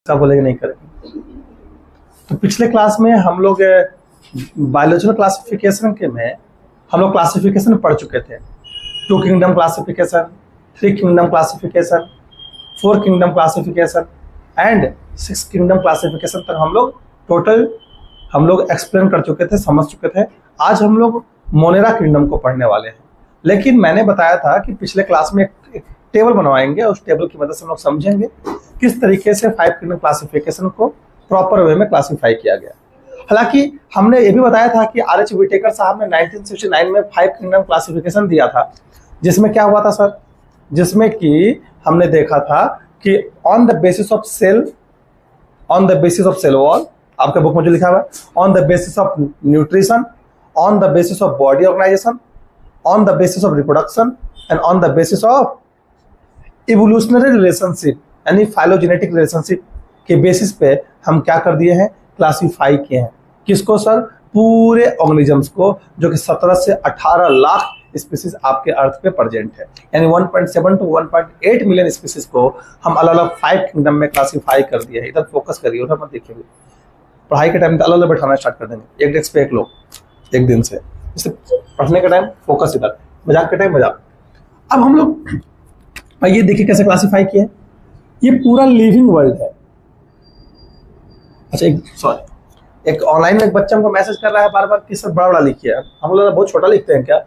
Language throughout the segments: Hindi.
क्या बोलेंगे नहीं करेंगे। तो पिछले क्लास में हम लोग बायोलॉजिकल क्लासिफिकेशन के में हम लोग क्लासिफिकेशन पढ़ चुके थे। 2 kingdom classification, 3 kingdom classification, 4 kingdom classification and 6 kingdom classification तक हम लोग टोटल एक्सप्लेन कर चुके थे, समझ चुके थे। आज हम लोग मोनेरा किंगडम को पढ़ने वाले हैं। लेकिन मैंने बताया था कि पिछले क्लास में एक टेबल बनवाएंगे, उस टेबल की मदद से हम लोग समझेंगे किस तरीके से 5 किंगडम क्लासिफिकेशन को प्रॉपर वे में क्लासीफाई किया गया। हालांकि हमने ये भी बताया था कि आर एच विटेकर साहब ने 1969 में 5 किंगडम क्लासिफिकेशन दिया था, जिसमें क्या हुआ था सर, जिसमें कि हमने देखा था कि on the basis of cell wall, आपके बुक में जो लिखा हुआ है, on the basis of nutrition, on the basis of body organisation, on the basis of reproduction and on the basis of evolutionary relationship यानी फाइलोजेनेटिक रिलेशनशिप के बेसिस पे हम क्या कर दिए हैं, क्लासीफाई किए हैं। किसको सर, पूरे ऑर्गेनिजम्स को, जो कि 17 से 18 लाख स्पीसीज आपके अर्थ पे प्रेजेंट है, यानी 1.7 to 1.8 मिलियन स्पीसीज को हम अलग अलग 5 किंगडम में क्लासीफाई कर दिए है। इधर फोकस करिए, उधर मत देखिए। पढ़ाई के टाइम अलग अलग बैठाना स्टार्ट कर देंगे, एक डेस्क पे एक लोग एक दिन से। जैसे पढ़ने के टाइम फोकस इधर, मजाक के टाइम मजाक। अब हम लोग ये देखिए कैसे क्लासीफाई किए। ये पूरा लिविंग वर्ल्ड है। अच्छा, एक ऑनलाइन में एक बच्चा हमको मैसेज कर रहा है बार बार कि सर बड़ा बड़ा लिखिए। हम लोग बहुत छोटा लिखते हैं क्या?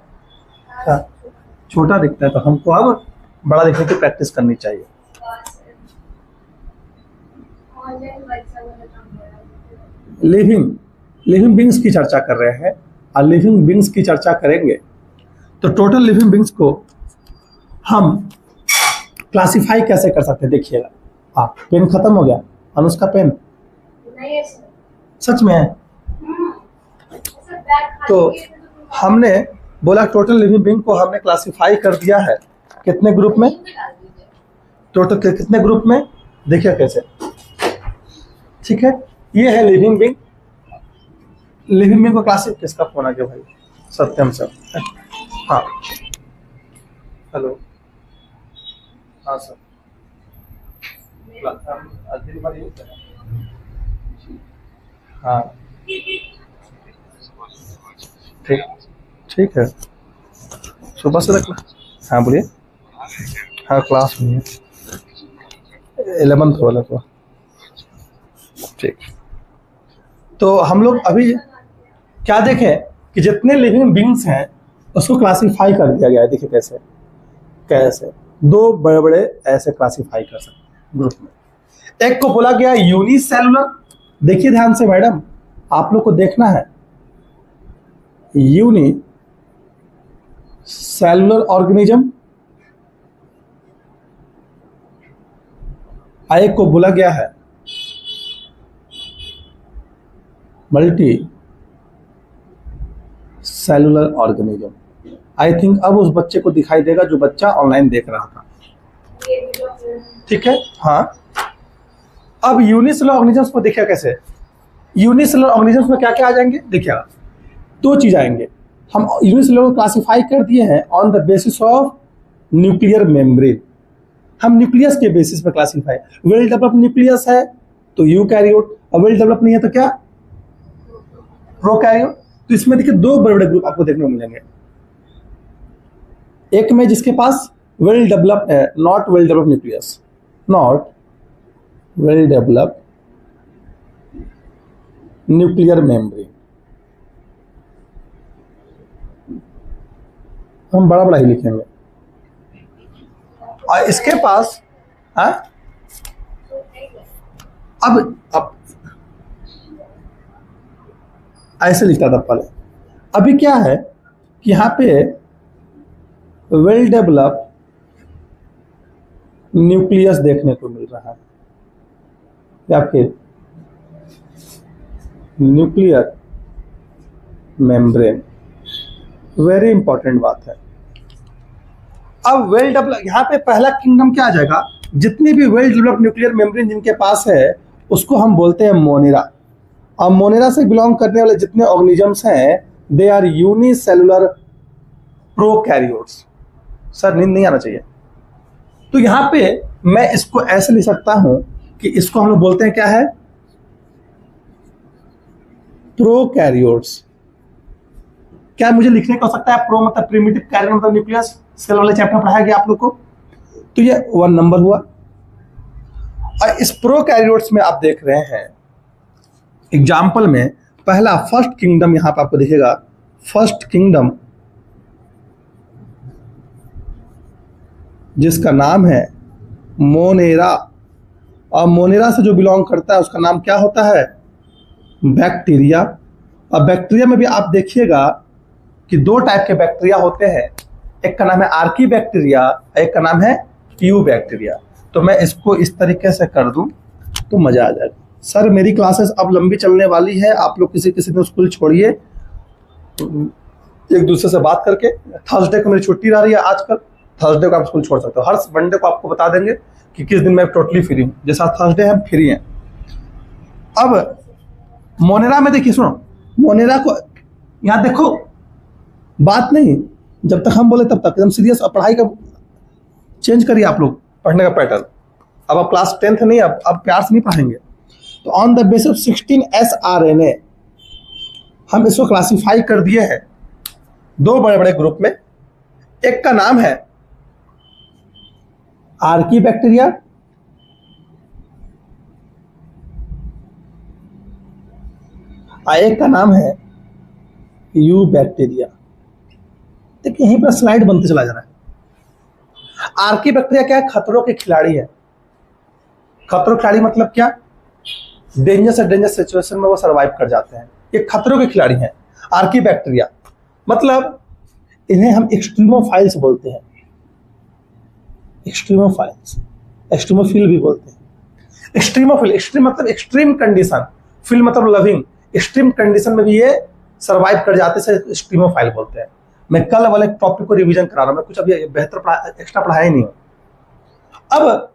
छोटा दिखता है, तो हमको अब बड़ा लिखने की प्रैक्टिस करनी चाहिए। लिविंग बींग्स की चर्चा कर रहे हैं, और लिविंग बींग्स की चर्चा करेंगे तो टोटल लिविंग बींग्स को हम क्लासिफाई कैसे कर सकते हैं। देखिएगा, पेन खत्म हो गया, अनुष्का पेन नहीं, सच में है। तो हमने बोला टोटल लिविंग बींग को हमने क्लासिफाई कर दिया है कितने ग्रुप में, टोटल कितने ग्रुप में, देखिए कैसे। ठीक है, ये है लिविंग बींग। लिविंग बींग को क्लासिफ, किसका फोन आ गया भाई? सत्यम सर। हाँ, हेलो, हाँ सर। हाँ ठीक है, सुबह से रखना। हाँ बोलिए। हाँ क्लास में है, 11th वाला तो ठीक। तो हम लोग अभी क्या देखें कि जितने लिविंग बींग्स हैं उसको क्लासीफाई कर दिया गया है। देखिए कैसे कैसे 2 बड़े बड़े ऐसे क्लासीफाई कर सकते हैं ग्रुप में। एक को बोला गया यूनिसेलुलर। देखिए ध्यान से मैडम, आप लोग को देखना है, यूनि सेलुलर ऑर्गेनिज्म। एक को बोला गया है multi cellular organism. I think अब उस बच्चे को दिखाई देगा जो बच्चा ऑनलाइन देख रहा था। ठीक है, हाँ। अब यूनिसेलुलर ऑर्गेनिजम्स को देखिए कैसे। यूनिसेलुलर ऑर्गेनिजम्स में क्या क्या आ जाएंगे, देखिएगा 2 चीज आएंगे। हम यूनिसेलुलर को क्लासिफाई कर दिए हैं on the basis of nuclear membrane. हम न्यूक्लियस के बेसिस पर क्लासिफाई, वेल डेवलप न्यूक्लियस है तो यूकैरियोट, और वेल डेवलप नहीं है तो क्या, प्रोकैरियोट। तो इसमें देखिए 2 बड़े बड़े ग्रुप आपको देखने को मिलेंगे। एक में जिसके पास वेल डेवलप है, not well develop nucleus, not well develop nuclear membrane. हम बड़ा बड़ा ही लिखेंगे। और इसके पास अब ऐसे लिखता था पहले। अभी क्या है कि यहाँ पे वेल डेवलप न्यूक्लियस देखने को मिल रहा है, या फिर न्यूक्लियर मेम्ब्रेन। वेरी इंपॉर्टेंट बात है। अब वेल डेवलप, यहाँ पे पहला किंगडम क्या आ जाएगा, जितनी भी वेल डेवलप न्यूक्लियर मेम्ब्रेन जिनके पास है उसको हम बोलते हैं मोनेरा। और मोनेरा से बिलोंग करने वाले जितने ऑर्गेनिजम्स हैं they are unicellular prokaryotes. Sir नींद नहीं आना चाहिए। तो यहाँ पे मैं इसको ऐसे लिख सकता हूं कि इसको हम लोग बोलते हैं क्या है, प्रोकैरियोट्स। क्या मुझे लिखने का हो सकता है, प्रो मतलब प्रिमिटिव, कैरियर मतलब न्यूक्लियस, सेल वाले चैप्टर में पढ़ाया गया आप लोग को। तो ये 1 नंबर हुआ। और इस प्रोकैरियोट्स में आप देख रहे हैं एग्जाम्पल में पहला फर्स्ट किंगडम यहां पर आपको दिखेगा, फर्स्ट किंगडम जिसका नाम है मोनेरा। और मोनेरा से जो बिलोंग करता है उसका नाम क्या होता है, बैक्टीरिया। और बैक्टीरिया में भी आप देखिएगा कि 2 टाइप के बैक्टीरिया होते हैं, एक का नाम है आर्की बैक्टीरिया, एक का नाम है यू बैक्टीरिया। तो मैं इसको इस तरीके से कर दूं तो मजा आ जाएगा। सर मेरी क्लासेस अब लंबी चलने वाली है, आप लोग किसी किसी दिन स्कूल छोड़िए, एक दूसरे से बात करके। थर्सडे को मेरी छुट्टी रह रही है आजकल, थर्सडे को आप स्कूल छोड़ सकते हो। हर मंडे को आपको बता देंगे कि किस दिन मैं टोटली फ्री हूँ, जैसा थर्सडे हम फ्री हैं। अब मोनेरा में देखिए, सुनो मोनेरा को, यहाँ देखो बात नहीं, जब तक हम बोले तब तक एकदम सीरियस। और पढ़ाई का चेंज करिए आप लोग, पढ़ने का पैटर्न। अब आप क्लास 10th नहीं, अब प्यार से नहीं पढ़ेंगे। तो on the basis of 16 sRNA हम इसको क्लासिफाई कर दिए हैं 2 बड़े बड़े ग्रुप में। एक का नाम है आर्की बैक्टीरिया, और एक का नाम है यू बैक्टीरिया। देखिए यहीं पर स्लाइड बनते चला जा रहा है। आर्की बैक्टीरिया क्या है, खतरों के खिलाड़ी है। खतरों के खिलाड़ी मतलब क्या, डेंजर से डेंजर सिचुएशन में वो सरवाइव कर जाते हैं, ये खतरों के खिलाड़ी हैं आर्की बैक्टीरिया। मतलब इन्हें हम एक्सट्रीमोफाइल्स बोलते हैं, एक्सट्रीमोफाइल्स, एक्सट्रीमोफिल भी बोलते हैं। एक्सट्रीमोफिल, एक्सट्रीम मतलब एक्सट्रीम कंडीशन, फिल मतलब लविंग, एक्सट्रीम कंडीशन में भी ये सरवाइव कर जाते हैं, एक्सट्रीमोफाइल बोलते हैं। मैं कल वाले टॉपिक को रिवीजन करा रहा हूं, मैं कुछ अभी बेहतर एक्स्ट्रा पढ़ाया ही नहीं हूं। अब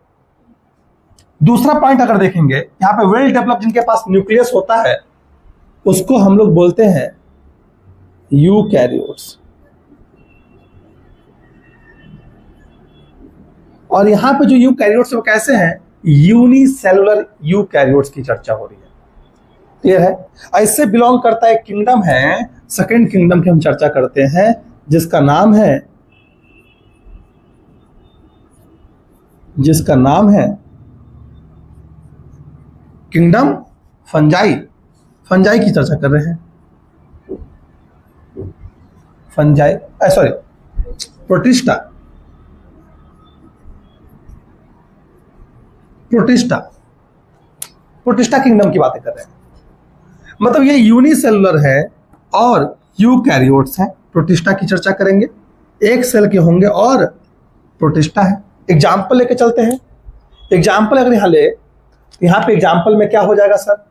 दूसरा पॉइंट अगर देखेंगे, यहां पे वेल डेवलप जिनके पास न्यूक्लियस होता है उसको हम लोग बोलते हैं यूकैरियोट्स। और यहां पे जो यूकैरियोट्स वो कैसे हैं, यूनिसेलुलर यूकैरियोट्स की चर्चा हो रही है। क्लियर है। इससे बिलोंग करता है किंगडम है, सेकेंड किंगडम की हम चर्चा करते हैं, जिसका नाम है किंगडम फंजाई। फंजाई की चर्चा कर रहे हैं, fungi sorry protista, protista, protista kingdom की बातें कर रहे हैं। मतलब ये यूनिसेलुलर है और यूकैरियोट्स हैं। प्रोटिस्टा की चर्चा करेंगे, एक सेल के होंगे और प्रोटिस्टा है। एग्जाम्पल लेके चलते हैं। एग्जाम्पल अगर यहां ले, यहां पे एग्जाम्पल में क्या हो जाएगा सर,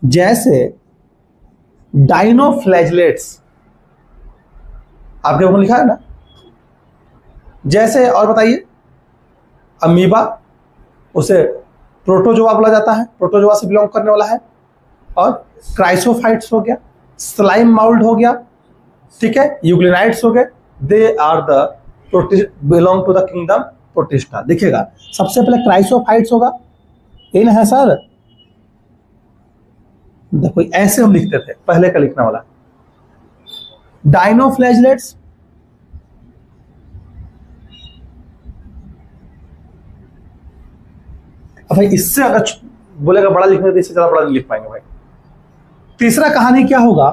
जैसे डाइनोफ्लैजलेट्स, आपके ऊपर लिखा है ना, जैसे, और बताइए, अमीबा, उसे प्रोटोजोआ बोला जाता है, प्रोटोजोआ से बिलोंग करने वाला है। और क्राइसोफाइट्स हो गया, स्लाइम माउल्ड हो गया, ठीक है, यूग्लिनाइड्स हो गए, they are the belong to the kingdom protista. देखिएगा सबसे पहले क्राइसोफाइट्स होगा, ये ना है सर, देखो ऐसे हम लिखते थे, पहले का लिखने वाला। डाइनोफ्लैजलेट्स, भाई इससे अगर बोलेगा बड़ा लिखने तो इससे ज्यादा बड़ा नहीं लिख पाएंगे भाई। तीसरा कहानी क्या होगा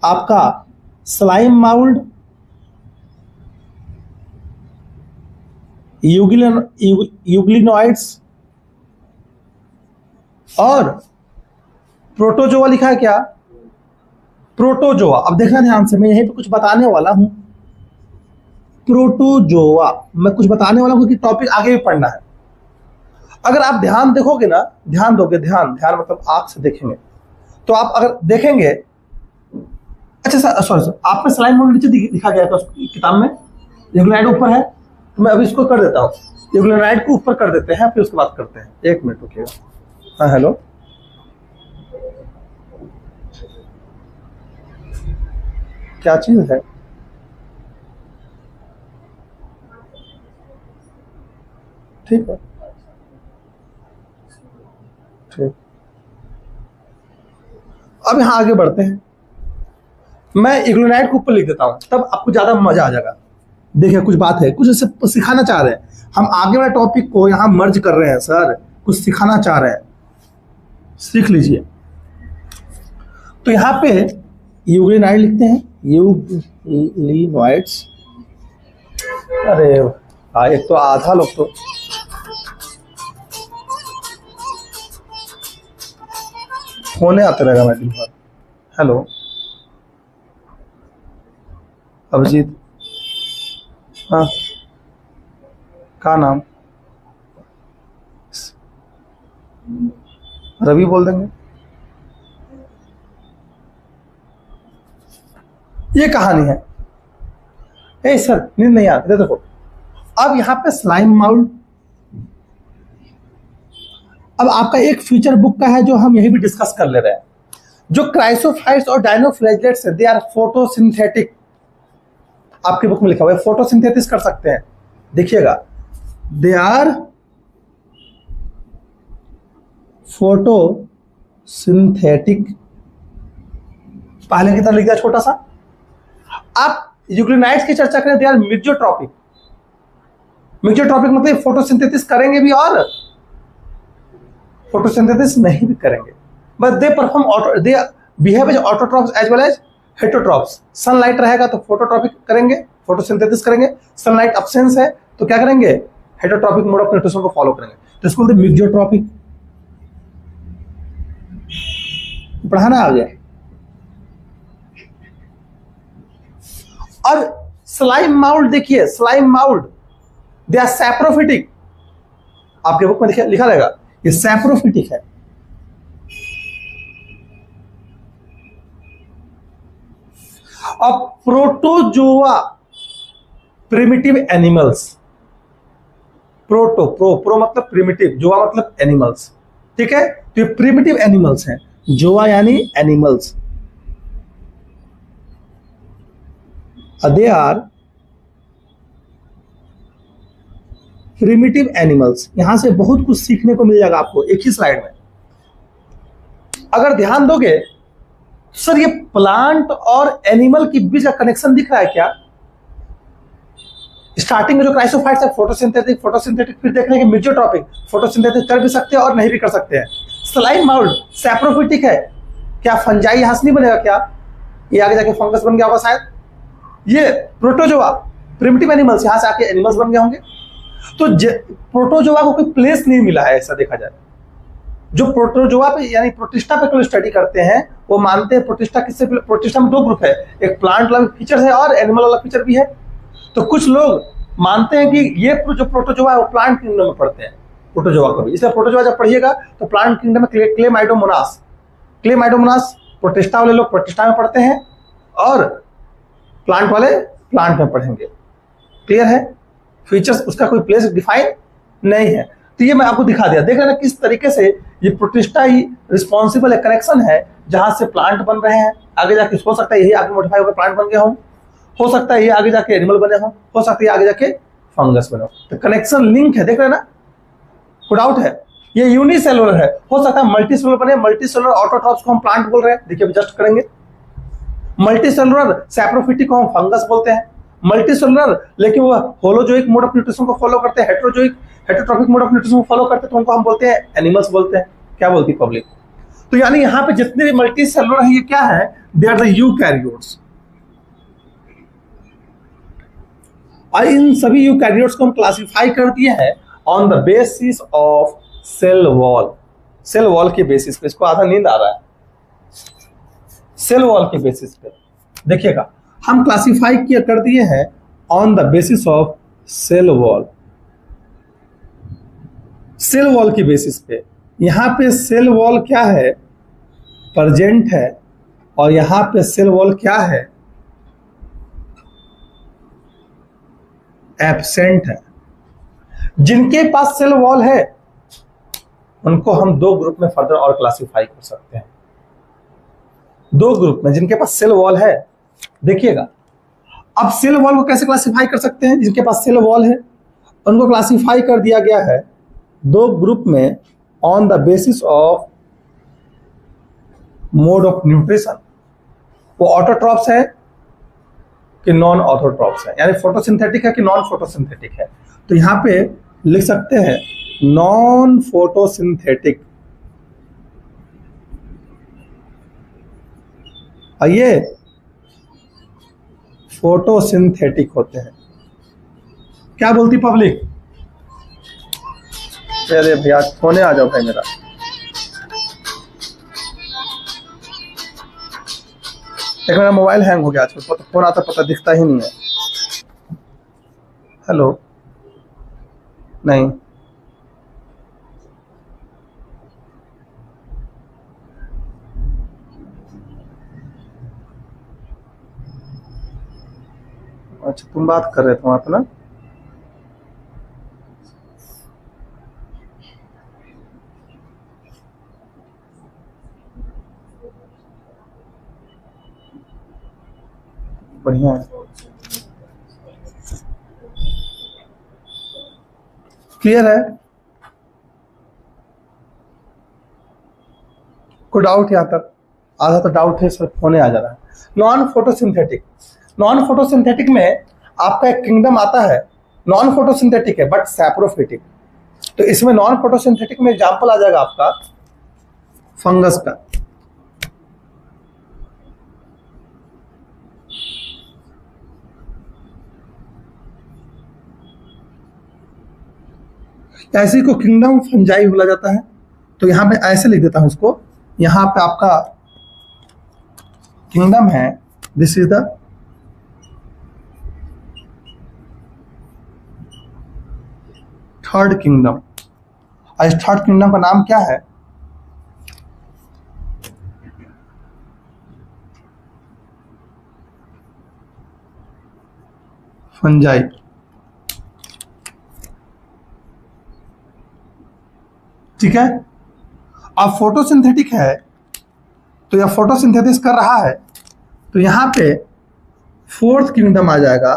आपका, स्लाइम माउल्ड, यूग्लिनोइड्स और प्रोटोजोआ लिखा है क्या, प्रोटोजोआ। अब देखना ध्यान से, मैं यहीं पे कुछ बताने वाला हूं, प्रोटोजोआ मैं कुछ बताने वाला हूं क्योंकि टॉपिक आगे भी पढ़ना है। अगर आप ध्यान देखोगे ना, ध्यान दोगे, ध्यान ध्यान मतलब आंख से देखेंगे, तो आप अगर देखेंगे, अच्छा सर सॉरी सर, आप में स्लाइड मोड नीचे लिखा गया था किताब में, यूग्लिनाइड ऊपर है, तो मैं अभी इसको कर देता हूँ, यूग्लिनाइड को ऊपर कर देते हैं, फिर उसके बाद करते हैं। 1 मिनट रुकिएगा। हाँ हेलो, क्या चीज है, ठीक है, ठीक, अब यहां आगे बढ़ते हैं। मैं इग्लोनाइट को ऊपर लिख देता हूं, तब आपको ज्यादा मजा आ जाएगा। देखिए कुछ बात है, कुछ ऐसे सिखाना चाह रहे हैं हम, आगे वाले टॉपिक को यहां मर्ज कर रहे हैं सर, कुछ सिखाना चाह रहे हैं, सीख लीजिए। तो यहां पे यूग्लिनाइड लिखते हैं, यूग्लिनॉइड्स। अरे एक तो आधा लोग तो होने आते रहेगा मैं दिन भर। हेलो अभिजीत, हाँ का नाम? रवि बोल देंगे। ये कहानी है। ए सर नींद नहीं आती, देखो अब यहां पे स्लाइम माउल्ड। अब आपका एक फीचर बुक का है जो हम यही भी डिस्कस कर ले रहे हैं। जो क्राइसोफाइट्स और डायनोफ्लैगेलेट्स हैं, दे आर फोटोसिंथेटिक। आपकी बुक में लिखा हुआ है फोटोसिंथेसिस कर सकते हैं, देखिएगा, दे आर फोटोसिंथेटिक। पहले की तरह लिख दिया छोटा सा। आप यूग्लिनाइड्स की चर्चा करें, दे आर मिक्सोट्रॉपिक। मिक्सोट्रॉपिक मतलब फोटोसिंथेसिस करेंगे भी और फोटोसिंथेसिस नहीं भी करेंगे, but they perform, they behave as autotrophs as well as heterotrophs. Sunlight रहेगा तो फोटोट्रॉपिक करेंगे, फोटोसिंथेसिस करेंगे। सनलाइट अब्सेंस है तो क्या करेंगे? हेटरोट्रॉपिक मोड ऑफ न्यूट्रिशन को फॉलो करेंगे। तो इसको बोलते हैं मिक्सोट्रॉपिक। पढ़ाना आ गया। और स्लाइम माउल्ड देखिए, slime mould they are saprophytic. आपके बुक में लिखा रहेगा ये सैप्रोफिटिक है। और प्रोटोजोआ प्रिमिटिव एनिमल्स। प्रो मतलब प्रिमिटिव, जोआ मतलब एनिमल्स, ठीक है। तो ये प्रिमिटिव एनिमल्स हैं, जोआ यानी animals. They are primitive animals. यहां से बहुत कुछ सीखने को मिल जाएगा आपको एक ही स्लाइड में, अगर ध्यान दोगे। सर ये प्लांट और एनिमल के बीच का कनेक्शन दिख रहा है क्या? स्टार्टिंग में जो क्राइसोफाइट्स है फोटोसिंथेटिक, फोटोसिंथेटिक, फिर देख रहे हैं कि मिक्सोट्रॉपिक, फोटोसिंथेटिक कर भी सकते हैं और नहीं भी कर सकते हैं। स्लाइम माउल्ड सैप्रोफिटिक है। क्या फंजाई यहां से नहीं बनेगा क्या? ये आगे जाके फंगस बन गया होगा शायद। ये प्रोटोजोआ प्रिमिटिव एनिमल्स, यहां से आके एनिमल्स बन गए होंगे। तो प्रोटोजोआ को कोई प्लेस नहीं मिला है ऐसा देखा जाए। जो प्रोटोजोआ पे यानी प्रोटिस्टा पे कोई स्टडी करते हैं वो मानते हैं प्रोटिस्टा किससे, प्रोटिस्टा में दो ग्रुप है, एक प्लांट वाला फीचर है और एनिमल वाला फीचर भी है। तो कुछ लोग मानते हैं कि ये जो प्रोटोजोआ है वो प्लांट किंगडम में पढ़ते हैं, प्रोटोजोआ को भी। इसलिए प्रोटोजोआ जब पढ़िएगा तो प्लांट किंगडम में क्लेमाइडोमोनास प्रोटिस्टा वाले लोग प्रोटिस्टा में पढ़ते हैं और प्लांट वाले प्लांट में पढ़ेंगे। क्लियर है? फीचर्स उसका कोई प्लेस डिफाइन नहीं है। तो ये मैं आपको दिखा दिया, देख रहे हैं किस तरीके से ये प्रोटिस्टा ही रिस्पॉन्सिबल है, कनेक्शन है जहां से प्लांट बन रहे हैं। आगे जाके हो सकता है यही आगे मॉडिफाई होकर प्लांट बन गया हो सकता है ये आगे जाके एनिमल बने हो सकता है ये आगे जाके फंगस बने हो। तो कनेक्शन लिंक है, देख रहे हैं ना, कोई डाउट है? ये यूनिसेलुलर है, हो सकता है मल्टी सेलुलर बने। मल्टी सेलुलर ऑटोट्रॉप्स को हम प्लांट बोल रहे हैं, देखिए जस्ट करेंगे। मल्टी सेलुलर सैप्रोफिटिक को हम फंगस बोलते हैं। मल्टी सेलुलर लेकिन वो होलोजोइक मोड ऑफ न्यूट्रिशन को फॉलो करते हैं, हेटरोट्रॉपिक मोड ऑफ न्यूट्रिशन को फॉलो करते हैं, तो उनको हम बोलते हैं एनिमल्स बोलते हैं। क्या बोलती है पब्लिक? तो यानी यहाँ पे जितने भी मल्टी सेलुलर है ये क्या है? They are the eukaryotes. और इन सभी यूकैरियोट्स को हम क्लासिफाई कर दिए हैं on the basis of cell wall. Cell wall के बेसिस पे। इसको आधा नींद आ रहा है। सेल वॉल के बेसिस पे देखिएगा हम क्लासिफाई किया कर दिए हैं on the basis of cell wall. Cell wall के बेसिस पे यहां पे सेल वॉल क्या है? प्रेजेंट है। और यहां पे सेल वॉल क्या है? एब्सेंट है। जिनके पास सेल वॉल है उनको हम दो ग्रुप में फर्दर और क्लासिफाई कर सकते हैं। दो ग्रुप में जिनके पास सेल वॉल है। देखिएगा अब सेल वॉल को कैसे क्लासिफाई कर सकते हैं? जिनके पास सेल वॉल है उनको क्लासिफाई कर दिया गया है दो ग्रुप में, on the basis of mode of nutrition, वो ऑटोट्रॉप्स है कि नॉन ऑटोट्रॉप्स है, यानी फोटोसिंथेटिक है कि नॉन फोटोसिंथेटिक है। तो यहां पे लिख सकते हैं नॉन फोटोसिंथेटिक, और ये फोटोसिंथेटिक होते हैं। क्या बोलती पब्लिक? अरे भैया फोने आ जाओ भाई मेरा। एक मेरा मोबाइल हैंग हो गया आजकल, फोन आता पता दिखता ही नहीं है। हेलो, नहीं अच्छा, तुम बात कर रहे थे वहां पे ना। बढ़िया है, क्लियर है, कोई डाउट यहाँ तक? आधा तो डाउट है, सिर्फ होने आ जा रहा है। नॉन फोटोसिंथेटिक, नॉन फोटोसिंथेटिक में आपका एक किंगडम आता है, नॉन फोटोसिंथेटिक है बट सैप्रोफिटिक। तो इसमें नॉन फोटोसिंथेटिक में एग्जांपल आ जाएगा आपका फंगस का। ऐसे को किंगडम फंजाई बोला जाता है। तो यहां पे ऐसे लिख देता हूं इसको, यहां पे आपका किंगडम है, this is the third kingdom. इस थर्ड किंगडम का नाम क्या है? फंजाई। ठीक है, अब फोटोसिंथेटिक है तो यह फोटोसिंथेसिस कर रहा है, तो यहां पे फोर्थ किंगडम आ जाएगा।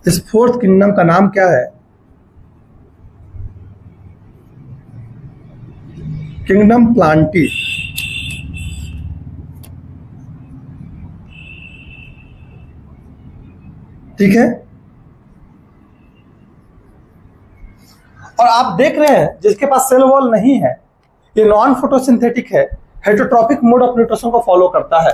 इस फोर्थ किंगडम का नाम क्या है? Kingdom Plantae. ठीक है, और आप देख रहे हैं जिसके पास सेल वॉल नहीं है, ये नॉन फोटोसिंथेटिक है, हेटरोट्रॉपिक मोड ऑफ न्यूट्रिशन को फॉलो करता है।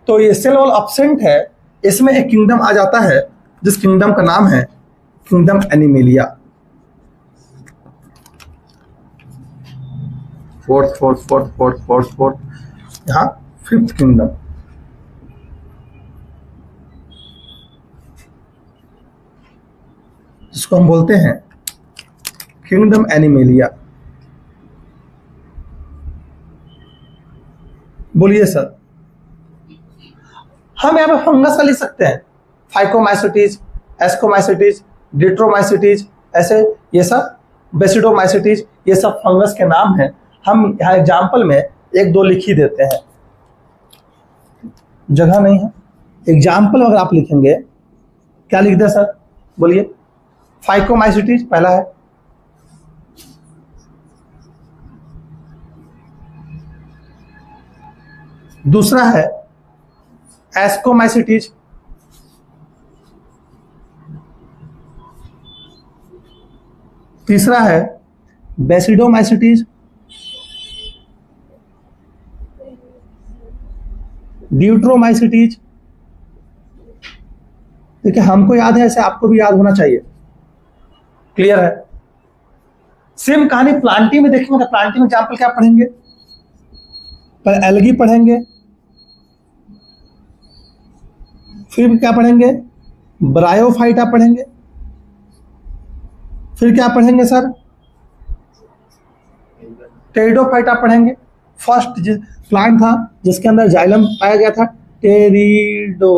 तो ये सेल वॉल एब्सेंट है, इसमें एक किंगडम आ जाता है जिस किंगडम का नाम है kingdom animalia. Fourth fourth fourth fourth fourth fourth, यहां फिफ्थ किंगडम। जिसको हम बोलते हैं किंगडम एनिमेलिया। बोलिए सर। हम यहां पे फंगस का लिख सकते हैं, फाइकोमाइसिटीज, एस्कोमाइसिटीज, डिट्रोमाइसिटीज, ऐसे ये सब बेसिडोमाइसिटीज, ये सब फंगस के नाम हैं। हम यहाँ एग्जाम्पल में एक दो लिख ही देते हैं, जगह नहीं है। एग्जाम्पल अगर आप लिखेंगे, क्या लिख दे सर? बोलिए। फाइकोमाइसिटीज पहला है, दूसरा है एस्कोमाइसिटीज, तीसरा है बेसिडोमाइसिटीज, ड्यूट्रोमाइसिटीज। देखिए हमको याद है, ऐसे आपको भी याद होना चाहिए। क्लियर है? सेम कहानी प्लांटी में देखेंगे तो प्लांटी में एग्जाम्पल क्या पढ़ेंगे? पहले एल्गी पढ़ेंगे, फिर क्या पढ़ेंगे? ब्रायोफाइटा पढ़ेंगे, फिर क्या पढ़ेंगे सर? टेरिडोफाइटा पढ़ेंगे। फर्स्ट प्लांट था जिसके अंदर जाइलम पाया गया था, टेरिडोफाइटा।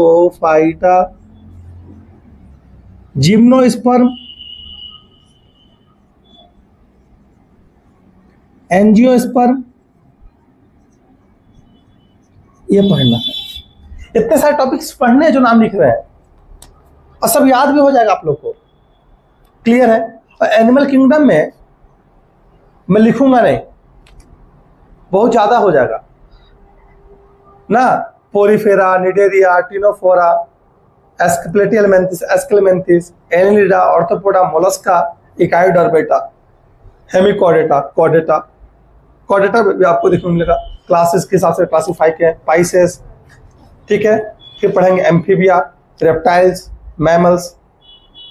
जिम्नोस्पर्म, एंजियोस्पर्म, ये पढ़ना है। इतने सारे टॉपिक्स पढ़ने जो नाम लिख रहे हैं, और सब याद भी हो जाएगा आप लोग को। क्लियर है? और एनिमल किंगडम में मैं लिखूंगा नहीं, बहुत ज्यादा हो जाएगा ना। Porifera, Cnidaria, Ctenophora, Platyhelminthes, Aschelminthes, Annelida, Arthropoda, Mollusca, Echinodermata, Hemichordata, Chordata. Chordata भी आपको देखने को मिलेगा, क्लासेस के हिसाब से क्लासिफाई किए हैं, पाइसेस, ठीक है। फिर पढ़ेंगे एम्फीबिया, रेप्टाइल्स, मैमल्स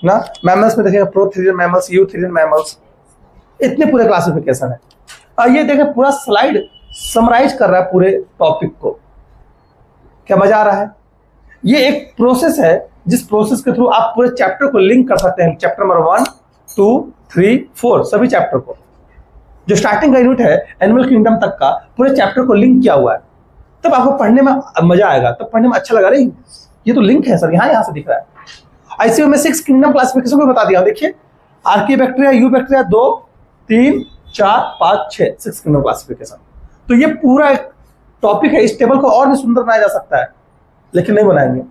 ना। मैमल्स में देखेंगे प्रोथेरियन मैमल्स, यूथेरियन मैमल्स, इतने पूरे क्लासिफिकेशन है। और ये देखें पूरा स्लाइड समराइज कर रहा है पूरे टॉपिक को। क्या मजा आ रहा है? ये एक प्रोसेस है जिस प्रोसेस के थ्रू आप पूरे चैप्टर को लिंक कर सकते हैं। चैप्टर नंबर 1, 2, 3, 4 सभी चैप्टर को, जो स्टार्टिंग का यूनिट है एनिमल किंगडम तक का, पूरे चैप्टर को लिंक किया हुआ है। तब आपको पढ़ने में मजा आएगा, तब पढ़ने में अच्छा लगा। रही ये तो लिंक है सर, यहाँ से दिख रहा है। ऐसे में 6 किंगडम क्लासिफिकेशन को बता दिया। देखिए आर्कीबैक्टीरिया, यूबैक्टीरिया 2, 3, 4, 5, 6 6 किंगडम क्लासिफिकेशन। तो ये पूरा एक टॉपिक है। इस टेबल को और भी सुंदर बनाया जा सकता है, लेकिन नहीं बनाएंगे।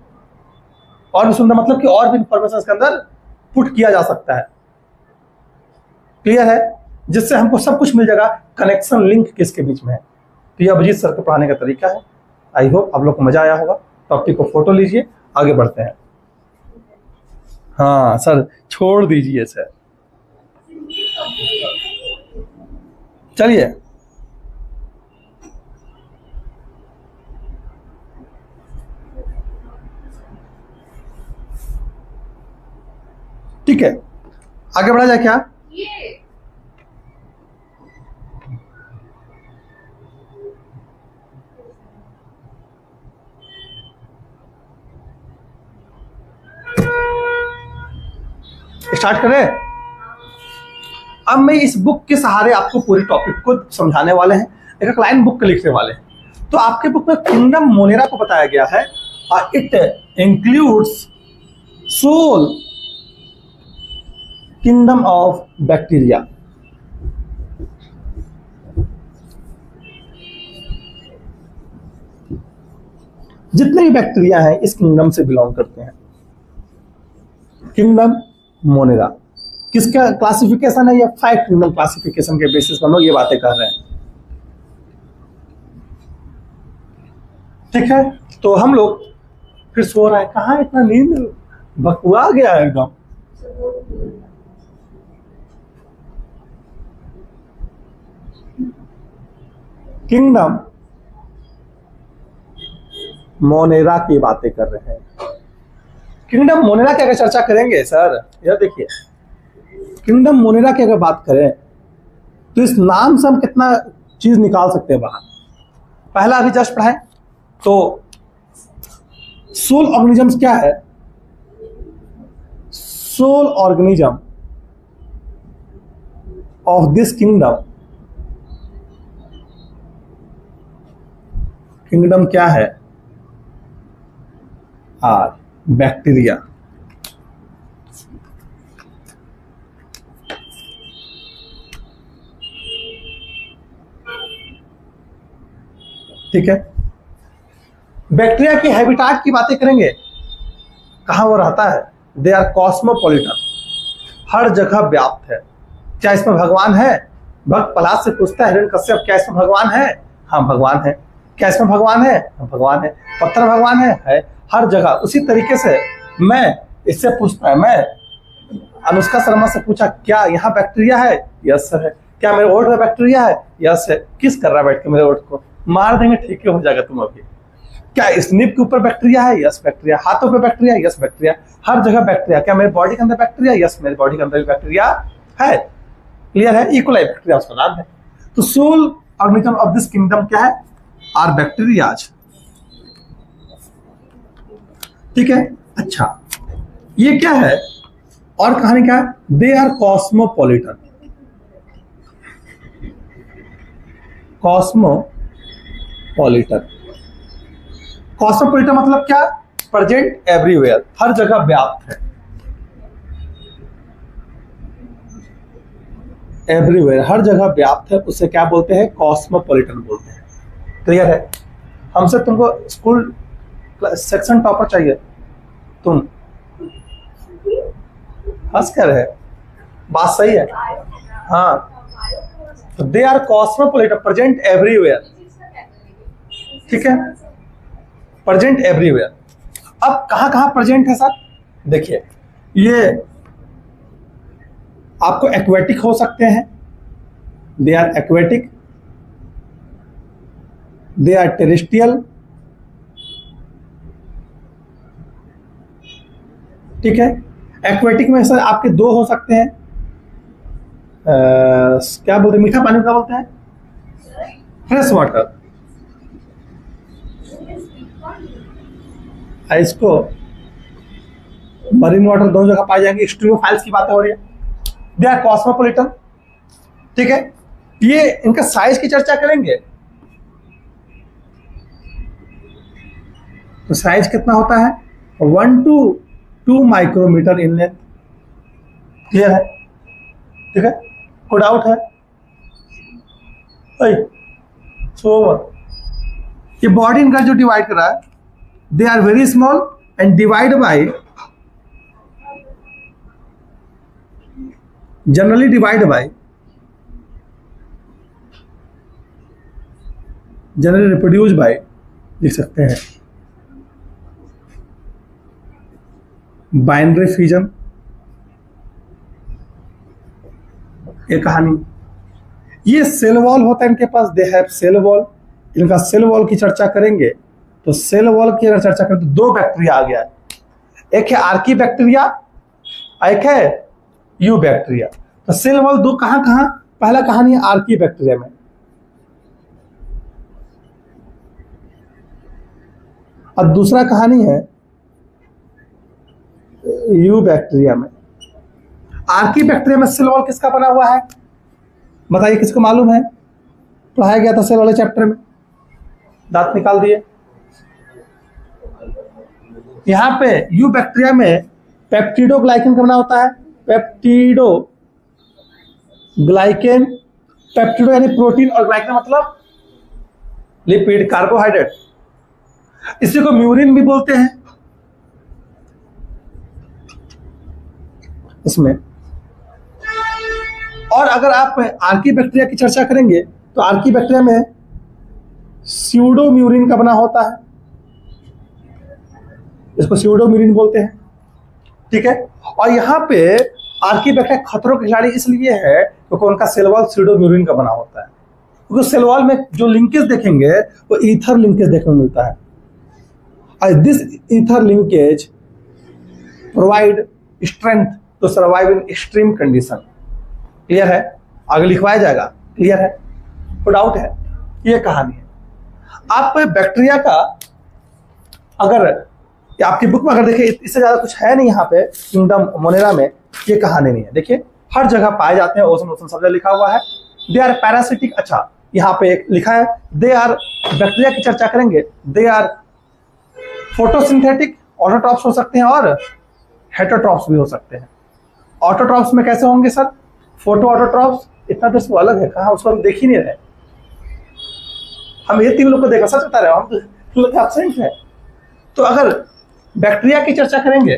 और भी सुंदर मतलब कि और भी इंफॉर्मेशन इसके अंदर पुट किया जा सकता है। क्लियर है? जिससे हमको सब कुछ मिल जाएगा, कनेक्शन लिंक किसके बीच में है। तो ये अभिजीत सर के पढ़ाने का तरीका है। आई होप आप लोग को मजा आया होगा। टॉपिक को फोटो लीजिए, आगे बढ़ते हैं। हाँ सर, छोड़ दीजिए सर, चलिए। ठीक है, आगे बढ़ा जाए क्या? स्टार्ट करें। अब मैं इस बुक के सहारे आपको पूरी टॉपिक को समझाने वाले हैं। एक लाइन बुक के लिखने वाले हैं। तो आपके बुक में किंगडम मोनेरा को बताया गया है। It includes sole kingdom of bacteria. जितने भी बैक्टीरिया हैं इस किंगडम से बिलोंग करते हैं। किंगडम मोनेरा किसका क्लासिफिकेशन है? ये 5 किंगडम क्लासिफिकेशन के बेसिस पर हम लोग ये बातें कर रहे हैं। ठीक है, तो हम लोग फिर सो रहा है। कहाँ इतना नींद बकुआ गया है एकदम। किंगडम मोनेरा की बातें कर रहे हैं। किंगडम मोनेरा की अगर चर्चा करेंगे सर, यह देखिए, किंगडम मोनेरा की अगर बात करें तो इस नाम से हम कितना चीज निकाल सकते हैं बाहर। पहला अभी जस्ट पढ़ाएं तो सोल ऑर्गेनिजम्स क्या है? Sole organism of this kingdom, kingdom क्या है? Are bacteria. ठीक है, बैक्टीरिया की हैबिटाट की बातें करेंगे। कहां वो रहता है? दे आर कॉस्मोपॉलिटन, हर जगह व्याप्त है। क्या इसमें भगवान है? भक्त प्रहलाद से पूछता है हिरण्यकश्यप, क्या इसमें भगवान है? हाँ भगवान है। क्या इसमें भगवान है? हाँ भगवान है। पत्थर भगवान है हर जगह। उसी तरीके से मैं इससे पूछता है, मैं अनुष्का शर्मा से पूछा क्या यहाँ बैक्टीरिया है? यस सर है। क्या मेरे ओठ में बैक्टीरिया है? यस है। किस कर रहा है बैठ के मेरे ओठ को? मार देंगे, ठीक है हो जाएगा तुम अभी। क्या स्निप के ऊपर बैक्टीरिया है? Yes bacteria. हाथों पे बैक्टीरिया? Yes bacteria. हर जगह बैक्टीरिया। क्या मेरे बॉडी के अंदर बैक्टीरिया? यस मेरे बॉडी के अंदर भी बैक्टीरिया है। क्लियर है? इकोलाई बैक्टीरिया उसका नाम है। तो sole organism of this kingdom क्या है? Are bacterias. ठीक है, अच्छा ये क्या है? और कहानी क्या है? They are cosmopolitan. Cosmopolitan, cosmopolitan मतलब क्या? प्रेजेंट एवरीवेयर, हर जगह व्याप्त है। एवरीवेयर, हर जगह व्याप्त है, उसे क्या बोलते हैं? कॉस्मोपॉलिटन बोलते हैं। क्लियर है? हमसे तुमको स्कूल सेक्शन टॉपर चाहिए, तुम हंस कर है बात सही है। हाँ, तो they are cosmopolitan, present everywhere. ठीक है, प्रेजेंट एवरीवेयर। अब कहां कहां प्रेजेंट है सर? देखिए, ये आपको एक्वेटिक हो सकते हैं, they are aquatic, they are terrestrial. ठीक है, एक्वेटिक में सर आपके दो हो सकते हैं, क्या बोलते हैं, मीठा पानी क्या बोलते हैं, फ्रेश वाटर। इसको मरीन वाटर दोनों जगह पाए जाएंगे। एक्सट्रीमोफाइल्स की बात हो रही है, दे आर कॉस्मोपॉलिटन। ठीक है, ये इनका साइज की चर्चा करेंगे तो साइज कितना होता है, 1 to 2 micrometre in length. Clear है? ठीक है, कोई डाउट है? ये बॉडी इनका जो डिवाइड कर रहा है, they are very small and divide by, generally divide by, generally reproduce by, लिख सकते हैं बाइनरी फ्यूजन। ये कहानी, ये सेल वॉल होता है इनके पास, दे हैव सेल वॉल। इनका सेल वॉल की चर्चा करेंगे तो सेल वॉल की अगर चर्चा करें तो दो बैक्टीरिया आ गया है, एक है आर्की बैक्टीरिया, एक है यू बैक्टीरिया। तो सेल वॉल दो कहां कहां, पहला कहानी है आर्की बैक्टीरिया में, और दूसरा कहानी है यू बैक्टीरिया में। आर्की बैक्टीरिया में सेल वॉल किसका बना हुआ है बताइए, किसको मालूम है? पढ़ाया गया था सेल वाले चैप्टर में, दांत निकाल दिए। यहां पे यू बैक्टीरिया में पेप्टिडोग्लाइकेन का बना होता है, पेप्टिडोग्लाइकेन, पेप्टिडो यानी प्रोटीन और ग्लाइकेन मतलब लिपिड, कार्बोहाइड्रेट। इसी को म्यूरिन भी बोलते हैं। इसमें और अगर आप आर्की बैक्टीरिया की चर्चा करेंगे तो आर्की बैक्टीरिया में स्यूडोम्यूरिन का बना होता है, इसको स्यूडोम्यूरिन बोलते हैं। ठीक है, और यहाँ पे आर्की बैक्टीरिया खतरों के खिलाड़ी इसलिए है क्योंकि उनका सेल वॉल स्यूडोम्यूरिन का बना होता है। क्योंकि सेल वॉल में जो लिंकेज देखेंगे वो ईथर लिंकेज देखने को मिलता है, और this ether linkage provide strength to survive in extreme condition. Clear है? आगे लिखवाया जाएगा। क्लियर है? कोई डाउट है? ये कहानी है। आप बैक्टीरिया का अगर आपकी बुक में अगर देखिए, इससे ज्यादा कुछ है नहीं यहाँ पे किंगडम मोनेरा में, ये कहानी नहीं है। देखिए हर जगह पाए जाते हैं, ओसन ओसन सब जगह लिखा हुआ है। They are parasitic. अच्छा, यहाँ पे एक लिखा है दे आर, बैक्टीरिया की चर्चा करेंगे, दे आर फोटोसिंथेटिक, ऑटोट्रॉप्स हो सकते हैं और हेटरोट्रॉप्स भी हो सकते हैं। ऑटोट्रॉप्स में कैसे होंगे सर? फोटो ऑटोट्रॉप्स इतना देर से अलग है, कहा उसको हम देख ही नहीं रहे। हम ये तीन लोग को देखा, सच बता रहे हो, हम तो एब्सेंट है। तो अगर बैक्टीरिया की चर्चा करेंगे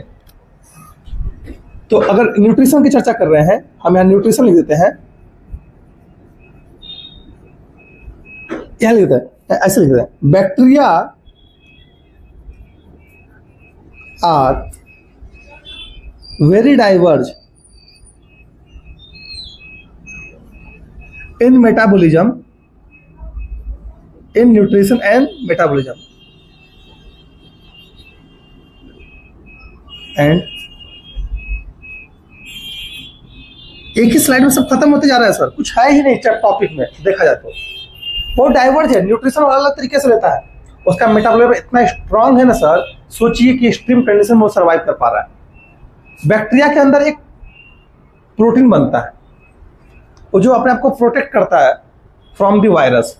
तो अगर न्यूट्रिशन की चर्चा कर रहे हैं, हम यहाँ न्यूट्रिशन लिख देते हैं, यहाँ लिख देते हैं, ऐसे लिख देते हैं, bacteria are very diverse in metabolism, in nutrition and metabolism, and एक ही स्लाइड में सब खत्म होते जा रहा है सर, कुछ है ही नहीं टॉपिक में देखा जाए तो। बहुत डाइवर्ज है, न्यूट्रिशन और अलग तरीके से लेता है, उसका मेटाबॉलिज्म इतना स्ट्रांग है ना सर, सोचिए कि एक्सट्रीम कंडीशन में वो सर्वाइव कर पा रहा है। बैक्टीरिया के अंदर एक प्रोटीन बनता है वो जो अपने आप को प्रोटेक्ट करता है फ्रॉम द वायरस।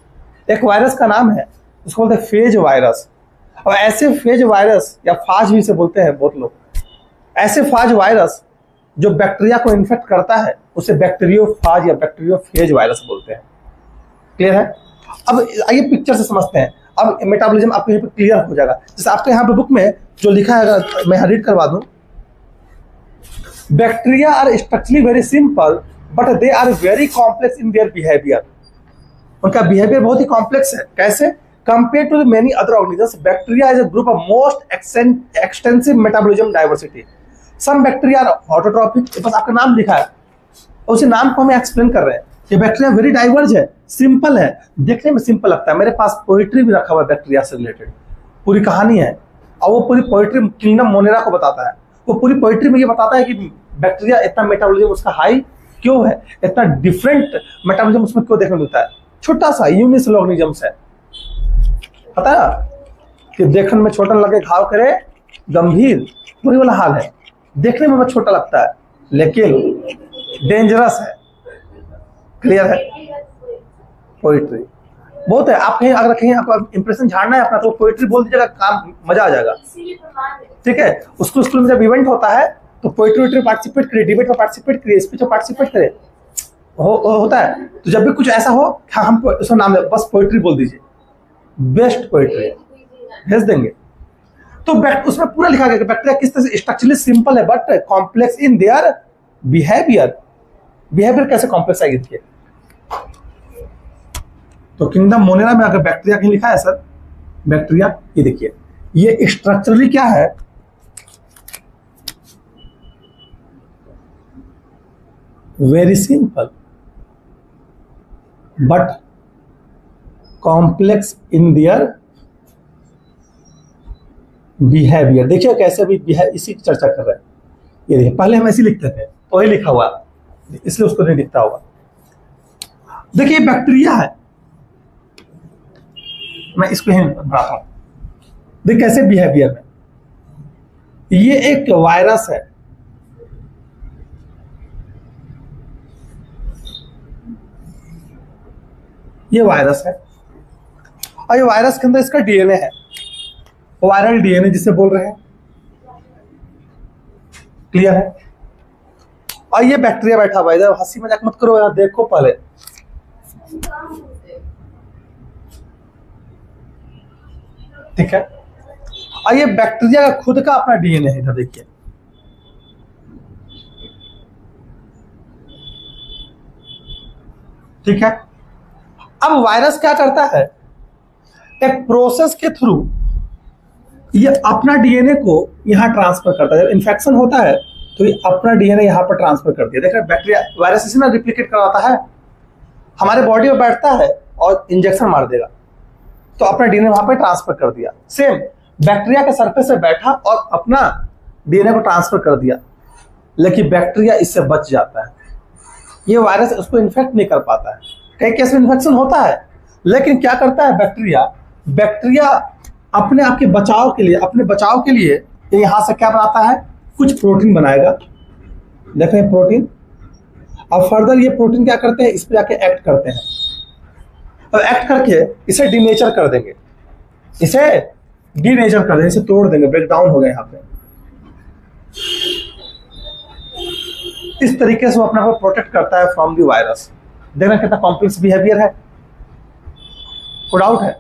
एक वायरस का नाम है, उसको बोलते हैं फेज वायरस। और ऐसे फेज वायरस या फाज भी से बोलते हैं बहुत लोग, ऐसे फाज वायरस जो बैक्टीरिया को इन्फेक्ट करता है उसे बैक्टीरियोफाज या बैक्टीरियोफेज वायरस बोलते हैं। क्लियर है? अब आइए पिक्चर से समझते हैं। अब मेटाबॉलिज्म आपको यहाँ पे क्लियर हो जाएगा। जैसे आपके यहाँ पे बुक में जो लिखा है, मैं रीड करवा दूं, bacteria are structurally very simple but they are very complex in their behaviour. उनका बिहेवियर बहुत ही कॉम्प्लेक्स है। कैसे? Compare to many other organisms, bacteria is a group of most extensive metabolism diversity. Some bacteria are autotrophic, बस आपका नाम लिखा है, उसी नाम को हम एक्सप्लेन कर रहे हैं। ये बैक्टीरिया वेरी डाइवर्ज है, सिंपल है, देखने में सिंपल लगता है। मेरे पास पोइट्री भी रखा हुआ है बैक्टीरिया से रिलेटेड, पूरी कहानी है, और वो पूरी पोइट्री किंगडम मोनेरा को बताता है। वो पूरी पोइट्री में ये बताता है कि बैक्टीरिया इतना मेटाबॉलिज्म उसका हाई क्यों है, इतना डिफरेंट मेटाबॉलिज्म उसमें क्यों देखने मिलता है। छोटा सा यूनिसेलुलर ऑर्गेनिजम्स है, पता है कि देखने में छोटा लगे घाव करे गंभीर, वही वाला हाल है। देखने में बहुत छोटा लगता है लेकिन डेंजरस है। क्लियर है? पोइट्री बहुत है। आप कहीं अगर कहीं आपका इंप्रेशन झाड़ना है अपना, तो पोइट्री बोल दीजिएगा, काम मजा आ जाएगा। ठीक है? उसको स्कूल में जब इवेंट होता है तो पोइट्री पार्टिसिपेट करे, डिबेट में पार्टिसिपेट करे, स्पीच में पार्टिसिपेट करे, होता है। तो जब भी कुछ ऐसा हो, हाँ हम उसका नाम बस पोइट्री बोल दीजिए, बेस्ट पोइट्री भेज देंगे। तो उसमें पूरा लिखा गया कि बैक्टीरिया किस तरह से स्ट्रक्चरली सिंपल है but complex in their behaviour. Behaviour कैसे कॉम्प्लेक्स आएगी देखिए। तो किंगडम मोनेरा में अगर बैक्टीरिया कहीं लिखा है सर, बैक्टीरिया, ये देखिए, ये स्ट्रक्चरली क्या है, very simple but complex in their behaviour. देखिए कैसे भी इसी की चर्चा कर रहे हैं। ये देखिए, पहले हम ऐसे लिखते थे तो वही लिखा हुआ, इसलिए उसको नहीं दिखता होगा। देखिए बैक्टीरिया है, मैं इसको यहीं बढ़ाता हूं। देखिए कैसे बिहेवियर में, ये एक वायरस है, ये वायरस है, और ये वायरस के अंदर इसका डीएनए है, वायरल डीएनए जिसे बोल रहे हैं। क्लियर है? और ये बैक्टीरिया बैठा हुआ है इधर, हंसी मजाक मत करो यार, देखो पहले। ठीक है? और ये बैक्टीरिया का खुद का अपना डीएनए है, इधर देखिए। ठीक है? अब वायरस क्या करता है, एक प्रोसेस के थ्रू ये अपना डीएनए को यहां ट्रांसफर करता है। जब इन्फेक्शन होता है तो ये अपना डीएनए यहां पर ट्रांसफर कर दिया। देख रहे बैक्टीरिया, वायरस इसे ना रिप्लिकेट करवाता है, हमारे बॉडी में बैठता है और इंजेक्शन मार देगा, तो अपना डीएनए वहां पर ट्रांसफर कर दिया। सेम बैक्टीरिया के सरफेस पे बैठा और अपना डीएनए को ट्रांसफर कर दिया, लेकिन बैक्टीरिया इससे बच जाता है। ये वायरस उसको इन्फेक्ट नहीं कर पाता है। कई केस में इन्फेक्शन होता है, लेकिन क्या करता है बैक्टीरिया अपने आप के बचाव के लिए, अपने बचाव के लिए ये यहां से क्या बनाता है, कुछ प्रोटीन बनाएगा। देखें प्रोटीन, अब फर्दर ये प्रोटीन क्या करते हैं, इस पर जाके एक्ट करते हैं, और एक्ट करके इसे डीनेचर कर देंगे, इसे डीनेचर कर देंगे, इसे तोड़ देंगे, ब्रेक डाउन हो गए यहाँ पे। इस तरीके से वो अपने को प्रोटेक्ट करता है फ्रॉम दी वायरस। देखना कितना कॉम्प्लेक्स बिहेवियर है, कोई डाउट है?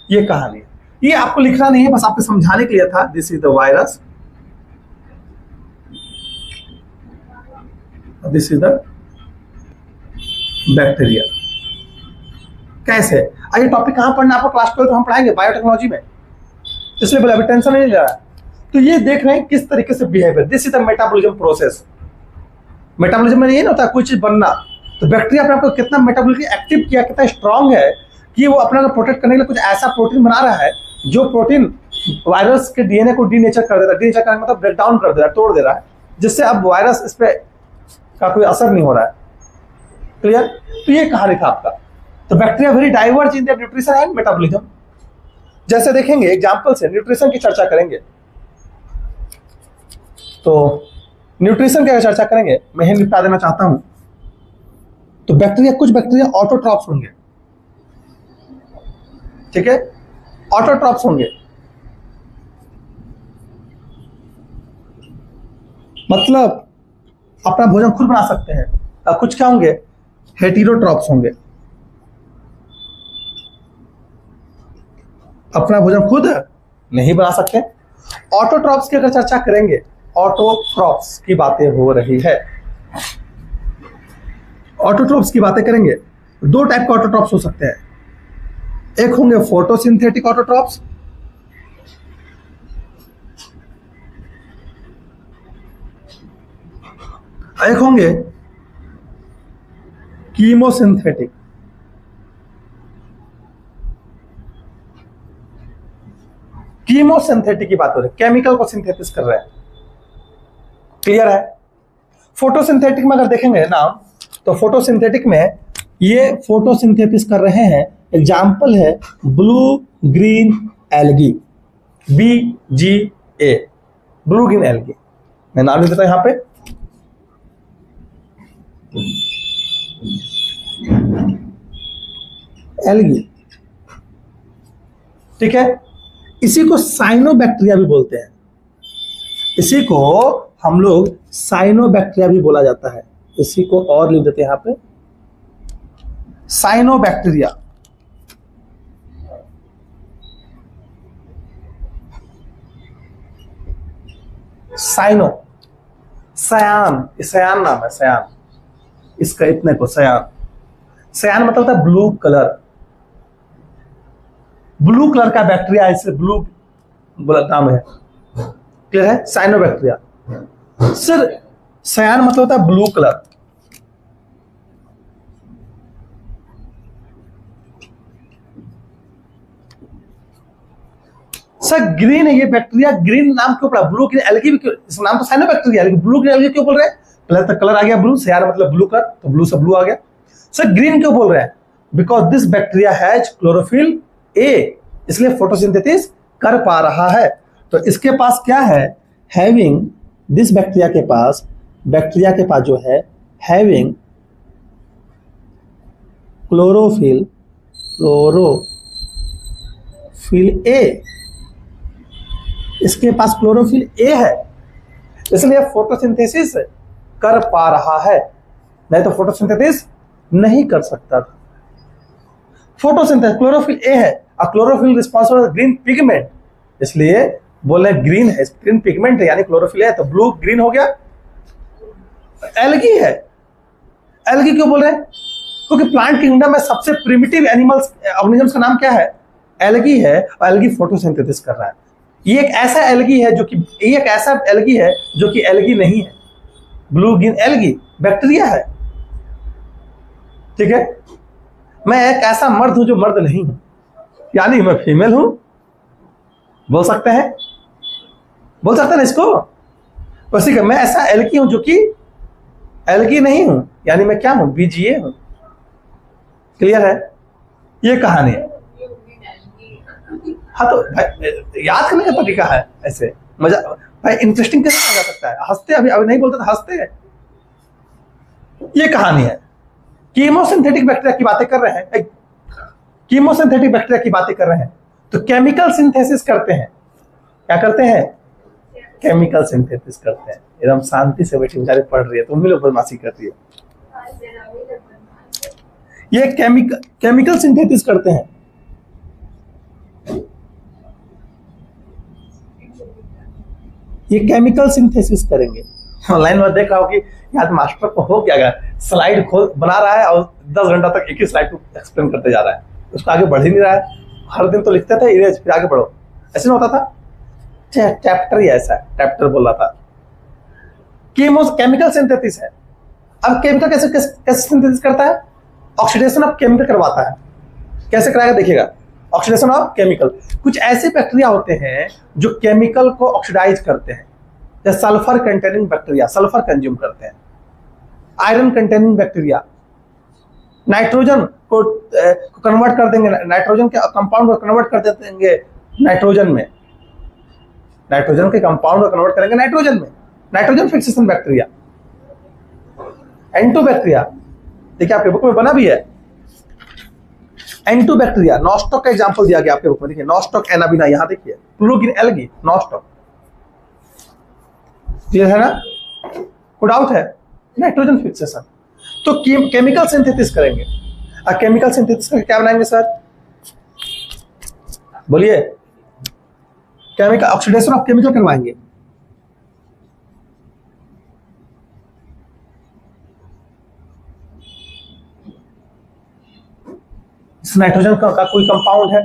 ये कहानी, ये आपको लिखना नहीं है, बस आपको समझाने के लिए था। This is the virus, this is the bacteria. कैसे? ये टॉपिक कहां पढ़ना आपको, क्लास 12 हम पढ़ाएंगे बायोटेक्नोलॉजी में, इसलिए बोले अभी टेंशन नहीं ले रहा है। तो ये देख रहे हैं किस तरीके से behaviour, this is the metabolism process. Metabolism में ये ना होता है कोई चीज बनना, तो बैक्टीरिया अपने आपको कितना मेटाबॉलिज्म एक्टिव किया, कितना स्ट्रांग है कि वो अपने को प्रोटेक्ट करने के लिए कुछ ऐसा प्रोटीन बना रहा है जो प्रोटीन वायरस के डीएनए को डीनेचर कर देता है। डीनेचर करने मतलब ब्रेक डाउन कर दे रहा है, तोड़ दे रहा है, जिससे अब वायरस इस पे का कोई असर नहीं हो रहा है। क्लियर? तो ये कहानी था आपका। तो bacteria very diverge in their nutrition and metabolism. जैसे देखेंगे एग्जांपल से, न्यूट्रिशन की चर्चा करेंगे, तो न्यूट्रिशन की चर्चा करेंगे, मैं यही निपटा देना चाहता हूं। तो बैक्टीरिया, कुछ बैक्टीरिया ऑटोट्रॉप्स होंगे, ठीक है, ऑटोट्रॉप्स होंगे, मतलब अपना भोजन खुद बना सकते हैं। और कुछ क्या होंगे, हेटेरोट्रॉप्स होंगे, अपना भोजन खुद नहीं बना सकते। ऑटोट्रॉप्स की अगर चर्चा करेंगे, ऑटोट्रॉफ्स की बातें हो रही है। ऑटोट्रॉफ्स की बातें करेंगे। दो टाइप के ऑटोट्रॉफ्स हो सकते हैं, एक होंगे फोटोसिंथेटिक ऑटोट्रॉफ्स, एक होंगे कीमोसिंथेटिक। कीमोसिंथेटिक की बात हो रही है, केमिकल को सिंथेसिस कर रहे हैं। क्लियर है? फोटोसिंथेटिक में अगर देखेंगे ना, तो फोटोसिंथेटिक में ये फोटोसिंथेसिस कर रहे हैं, एग्जाम्पल है blue green algae, BGA, blue green algae. मैं नाम लिख देता हूं यहां पे, एल्गी। ठीक है, इसी को साइनोबैक्टीरिया भी बोलते हैं, इसी को हम लोग साइनोबैक्टीरिया भी बोला जाता है। इसी को और लिख देते हैं यहां पे, साइनोबैक्टीरिया। साइनो, सयान, सयान नाम है, सयान, इसका इतने को सयान। सयान मतलब होता है ब्लू कलर, ब्लू कलर का बैक्टीरिया, इसे ब्लू नाम है। क्लियर है? साइनोबैक्टीरिया। सर सयान मतलब होता है ब्लू कलर। सर ग्रीन है ये बैक्टीरिया, ग्रीन नाम क्यों पड़ा? ब्लू ग्रीन एल्गी भी क्यों? इस नाम तो साइनोबैक्टीरिया, लेकिन ब्लू ग्रीन एल्गी क्यों बोल रहे हैं? पहले तो कलर आ गया ब्लू, सयान मतलब ब्लू कलर, तो ब्लू से ब्लू आ गया। सर ग्रीन क्यों बोल रहे हैं? Because this bacteria has chlorophyll a, इसलिए फोटोसिंथेसिस कर पा रहा है। तो इसके पास क्या है? हैविंग, दिस बैक्टीरिया के पास, बैक्टीरिया के पास जो है हैविंग क्लोरोफिल, क्लोरोफिल ए, इसके पास क्लोरोफिल ए है, इसलिए फोटोसिंथेसिस कर पा रहा है, नहीं तो फोटोसिंथेसिस नहीं कर सकता था। फोटोसिंथेसिस, क्लोरोफिल ए है, और क्लोरोफिल रिस्पॉन्सिबल ग्रीन पिगमेंट, इसलिए बोले ग्रीन है, ग्रीन पिगमेंट है यानी क्लोरोफिल है, तो ब्लू ग्रीन हो गया। एल्गी है, एल्गी क्यों बोल रहे हैं? क्योंकि प्लांट किंगडम में सबसे प्रिमिटिव एनिमल्स, ऑर्गेनिजम्स का नाम क्या है? एल्गी है, और एल्गी फोटोसिंथेसिस कर रहा है। ये एक ऐसा एल्गी है जो कि, ये एक ऐसा एल्गी है जो कि एल्गी नहीं है, ब्लू ग्रीन एल्गी बैक्टीरिया है। ठीक है, मैं एक ऐसा मर्द हूं जो मर्द नहीं हूं, यानी मैं फीमेल हूं, बोल सकते हैं, बोल सकते हैं ना इसको। वैसे कि मैं ऐसा एल्गी हूं जो कि एल्गी नहीं हूं, यानी मैं क्या हूं? BGA हूं। क्लियर है? ये कहानी है। हाँ, तो भाई याद करने का तरीका है, ऐसे मजा भाई, इंटरेस्टिंग कैसे हो जा सकता है? हंसते, अभी अभी नहीं बोलते तो हंसते हैं। ये कहानी है। कीमोसिंथेटिक बैक्टीरिया की बातें कर रहे हैं, कीमोसिंथेटिक बैक्टीरिया की बातें कर रहे हैं, तो केमिकल सिंथेसिस करते हैं। क्या करते हैं? केमिकल सिंथेसिस करते हैं। एकदम शांति से बैठी बेचारी पढ़ रही है, तुम भी लोग बदमाशी कर रही है। ये केमिकल सिंथेसिस करते हैं। ये केमिकल सिंथेसिस करेंगे। ऑनलाइन में देख रहा हो कि यार मास्टर को हो क्या, स्लाइड खोल बना रहा है और 10 घंटा तक एक ही स्लाइड को एक्सप्लेन करते जा रहा है, उसको आगे बढ़ ही नहीं रहा है। हर दिन तो लिखते थे इरेज, फिर आगे बढ़ो, ऐसे नहीं होता था। चैप्टर ही ऐसा है, चैप्टर बोल रहा था। केमिकल सिंथेसिस है। अब केमिकल कैसे सिंथेसिस करता है? ऑक्सीडेशन ऑफ केमिकल करवाता है। कैसे कराएगा देखिएगा, ऑक्सीडेशन ऑफ केमिकल। कुछ ऐसे बैक्टीरिया होते हैं जो केमिकल को ऑक्सीडाइज करते हैं, जैसे sulphur containing bacteria, sulphur consume करते हैं। आयरन कंटेनिंग बैक्टीरिया नाइट्रोजन को कन्वर्ट कर देंगे, नाइट्रोजन के कंपाउंड को कन्वर्ट कर देंगे नाइट्रोजन में, नाइट्रोजन के कंपाउंड को कन्वर्ट करेंगे नाइट्रोजन में, नाइट्रोजन फिक्सेशन बैक्टीरिया। एंटो बैक्टीरिया देखिए आपके बुक में बना भी है, एंटो बैक्टीरिया। नॉस्टॉक का एग्जांपल दिया गया आपके बुक में, देखिए नॉस्टॉक एनाबिना, यहां देखिए blue green algae, nostoc. Clear है ना? कोई डाउट है? Nitrogen fixation. तो केमिकल सिंथेसिस करेंगे। और केमिकल सिंथेसिस करके क्या बनाएंगे सर? बोलिए। केमिकल ऑक्सीडेशन ऑफ केमिकल करवाएंगे। इस नाइट्रोजन का कोई कंपाउंड है,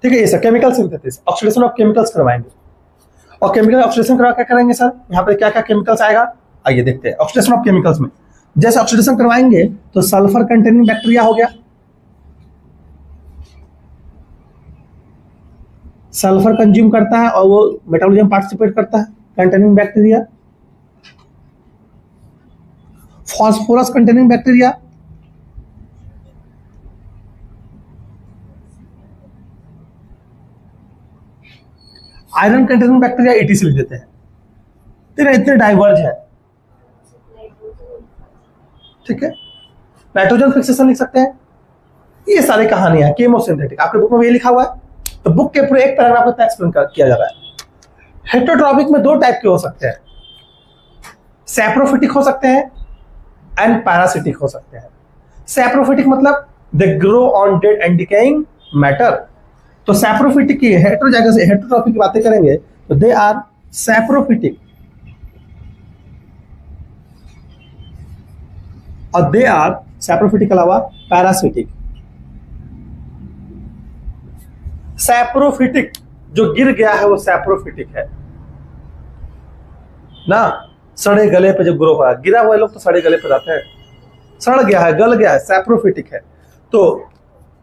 ठीक है। ये sir chemical synthesis, oxidation of chemicals करवाएंगे। और केमिकल ऑक्सीडेशन करवा क्या करेंगे सर, यहाँ पे क्या क्या केमिकल्स आएगा, आइए देखते हैं। ऑक्सीडेशन ऑफ केमिकल्स में जैसे ऑक्सीडेशन करवाएंगे तो सल्फर कंटेनिंग बैक्टीरिया हो गया, सल्फर कंज्यूम करता है और वो मेटाबॉलिज्म पार्टिसिपेट करता है, containing bacteria. Phosphorus containing bacteria, iron containing bacteria, ETC लिख देते हैं। तेरे इतने डाइवर्ज है, ठीक है। नाइट्रोजन फिक्सेशन लिख सकते हैं। ये सारी कहानियां केमोसिंथेटिक आपके बुक में ये लिखा हुआ है, तो बुक के पूरे एक पैराग्राफ में एक्सप्लेन किया जा रहा है। हेटेरोट्रॉपिक में दो टाइप के हो सकते हैं, सैप्रोफिटिक हो सकते हैं एंड पैरासिटिक हो सकते हैं। सैप्रोफिटिक मतलब they grow on dead and decaying matter. तो सैप्रोफिटिक की हेटेरोजाइगस हेटेरोट्रॉपिक की बातें करेंगे तो दे आर सैप्रोफिटिक और दे आर सैप्रोफिटिक के अलावा पैरासिटिक। सैप्रोफिटिक जो गिर गया है वो सैप्रोफिटिक है ना, सड़े गले पे जब ग्रो हुआ, गिरा हुआ लोग तो सड़े गले पे रहते हैं, सड़ गया है, गल गया है, सैप्रोफिटिक है। तो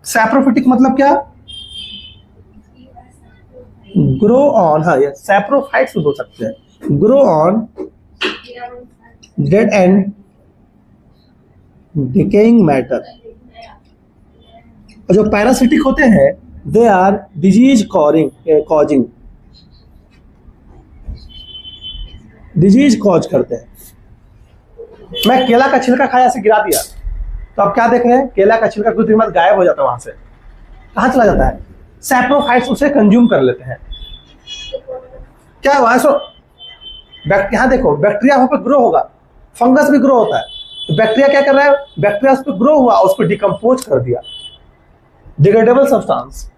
सैप्रोफिटिक मतलब क्या, ग्रो ऑन, हाँ ये सैप्रोफाइट्स हो सकते हैं, grow on dead and decaying matter. और जो पैरासिटिक होते हैं they are disease causing, disease cause करते हैं। मैं केला का छिलका खाया से गिरा दिया तो अब क्या देख रहे हैं, केला का छिलका कुछ देर बाद गायब हो जाता है, वहां से कहां चला जाता है, सैप्रोफाइट्स उसे कंज्यूम कर लेते हैं। क्या हुआ है सो, यहां देखो बैक्टीरिया वहां पर ग्रो होगा, फंगस भी ग्रो होता है, तो बैक्टीरिया क्या कर रहा है, बैक्टीरिया उस पर ग्रो हुआ, उसको डिकम्पोज कर दिया, डिग्रेडेबल सब्सटेंस।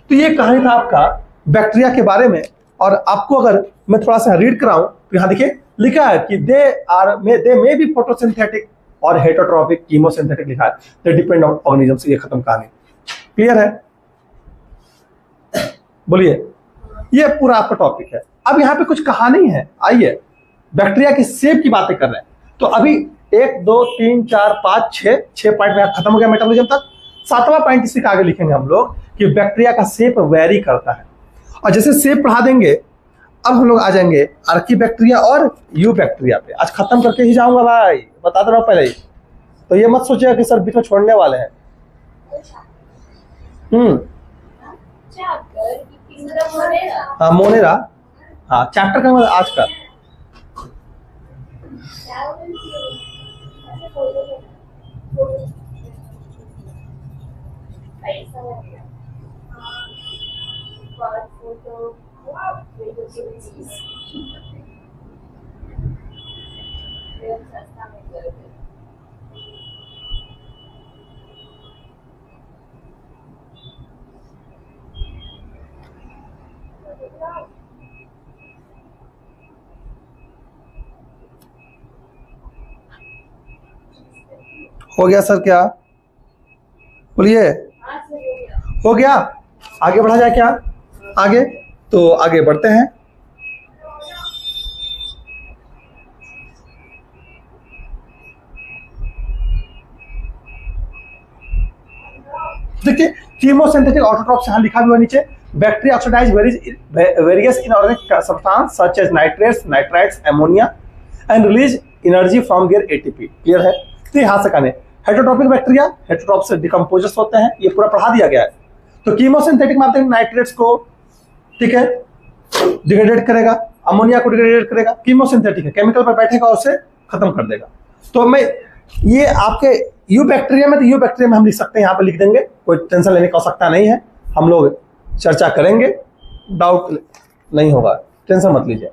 तो ये कहानी था आपका बैक्टीरिया के बारे में। और आपको अगर मैं थोड़ा सा रीड कराऊं तो यहां देखिए लिखा है कि दे मे बी फोटोसिंथेटिक और हेटेरोट्रॉपिक कीमोसिंथेटिक लिखा है, दे डिपेंड ऑन ऑर्गेनिज्म। से ये खत्म कहानी, क्लियर है, बोलिए। ये पूरा आपका टॉपिक है। अब यहाँ पे कुछ कहानी है, आइए बैक्टीरिया की शेप की बातें कर रहे हैं। तो अभी 1 2 3 4 5 6 पॉइंट में खत्म हो गया मेटाबॉलिज्म तक। 7वां पॉइंट इसी का आगे लिखेंगे हम लोग कि बैक्टीरिया का शेप वेरी करता है। और जैसे शेप पढ़ा देंगे अब हम लोग आ जाएंगे आर्की बैक्टीरिया और यू बैक्टीरिया पे। आज खत्म करके ही जाऊंगा भाई, बता दे रहा हूं पहले ही, तो ये मत सोचिएगा कि सर बीच में छोड़ने वाले हैं। हाँ मोनेरा, हाँ चैप्टर का मतलब आज का। हो गया सर, क्या बोलिए, हो गया, आगे बढ़ा जाए क्या, आगे तो आगे बढ़ते हैं। देखिए कीमोसिंथेटिक ऑटोट्रॉप्स यहां लिखा भी हुआ नीचे, bacteria oxidise various inorganic substance such as nitrates, nitrites, ammonia and release energy from their ATP. Clear है, तो यहां से कहने हेटेरोट्रॉपिक बैक्टीरिया हेटेरोट्रॉप से डिकम्पोजर्स होते हैं, ये पूरा पढ़ा दिया गया है। तो कीमोसिंथेटिक में आप देखें नाइट्रेट्स को, ठीक है, डिग्रेडेट करेगा, अमोनिया को डिग्रेडेट करेगा, कीमोसिंथेटिक है, केमिकल पर बैठेगा उसे खत्म कर देगा। तो मैं ये आपके यू बैक्टीरिया में, तो यू बैक्टीरिया में हम लिख सकते हैं, यहाँ पे लिख देंगे, कोई टेंशन लेने की आवश्यकता नहीं है, हम लोग चर्चा करेंगे, डाउट नहीं होगा, टेंशन मत लीजिए,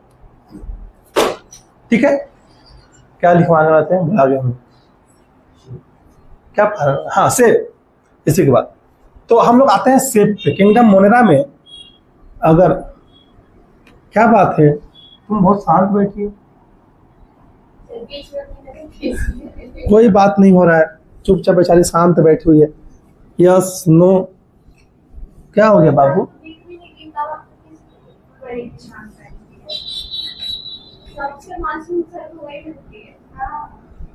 ठीक है। क्या लिखवाने वाले हैं, भुला गया हम, क्या, हाँ सेब, इसी के बाद तो हम लोग आते हैं सेब पे। किंगडम मोनेरा में अगर, क्या बात है, तुम बहुत शांत बैठी हो, कोई बात नहीं हो रहा है, चुपचाप बेचारी शांत बैठी हुई है, यस नो, क्या हो गया बाबू?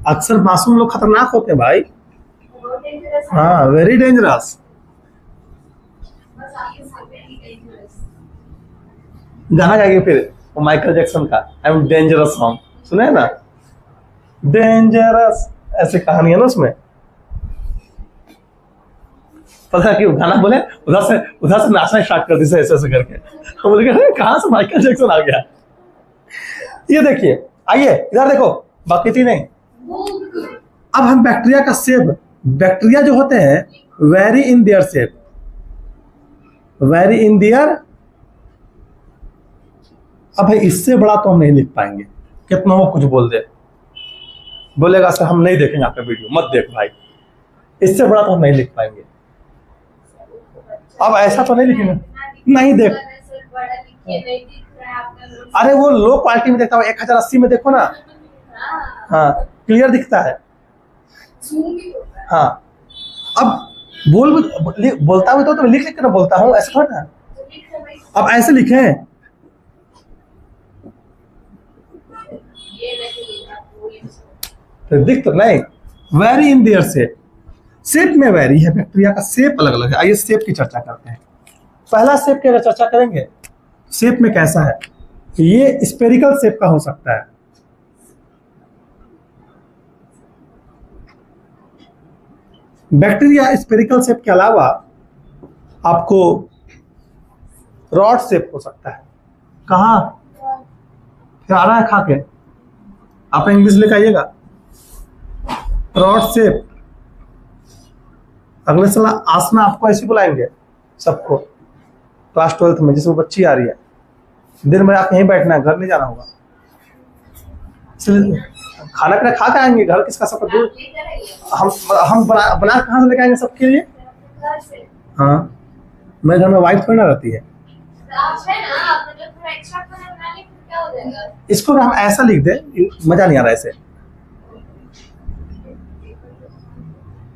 अक्सर मासूम लोग खतरनाक होते हैं भाई। हाँ, वेरी डेंजरस। गाना गाएंगे फिर वो माइकल जैक्सन का आई एम डेंजरस सॉन्ग, सुने हैं ना? डेंजरस, ऐसे कहानी है ना उसमें। पता है कि गाना बोले उधर से नाचना स्टार्ट कर दी ऐसे ऐसे करके। हम बोले कहां से माइकल जैक्सन आ गया। ये देखिए, आइए इधर देखो, बाकी नहीं। अब हम बैक्टीरिया का शेप, बैक्टीरिया जो होते हैं very in their shape, very in their. अब भाई इससे बड़ा तो हम नहीं लिख पाएंगे, कितना वो कुछ बोल दे, बोलेगा सर हम नहीं देखेंगे आपका वीडियो, मत देख भाई, इससे बड़ा तो हम नहीं लिख पाएंगे। अब ऐसा तो नहीं लिखेंगे, नहीं देख, अरे वो लो क्वालिटी में देखता हूँ, 1080 में देखो ना, हाँ क्लियर दिखता है। हाँ, अब बोलता हूँ तो लिख लिख कर बोलता हूँ, ऐसा थोड़ा ना। अब ऐसे लिखे, तो दिख तो नहीं, very in their shape, shape में वेरी है, बैक्टीरिया का शेप अलग अलग है। आइए शेप की चर्चा करते हैं। पहला शेप की अगर चर्चा करेंगे, शेप में कैसा है, ये स्पेरिकल शेप का हो सकता है। बैक्टीरिया स्पेरिकल शेप के अलावा आपको रॉड शेप हो सकता है। कहाँ फिर आ रहा है खा के, आप इंग्लिश लेकर आइएगा, रॉड शेप। अगले साल आसना आपको ऐसे बुलाएंगे सबको, क्लास 12th में, जिसमें बच्ची आ रही है, दिन में आप यहीं बैठना है, घर नहीं जाना होगा। खाना पीना खा के आएंगे, घर किसका सफर दूर, हम बना कहाँ से लेके आएंगे सबके लिए? हाँ, मेरे घर में वाइफ थोड़ी ना रहती है। इसको हम ऐसा लिख दे, मजा नहीं आ रहा ऐसे।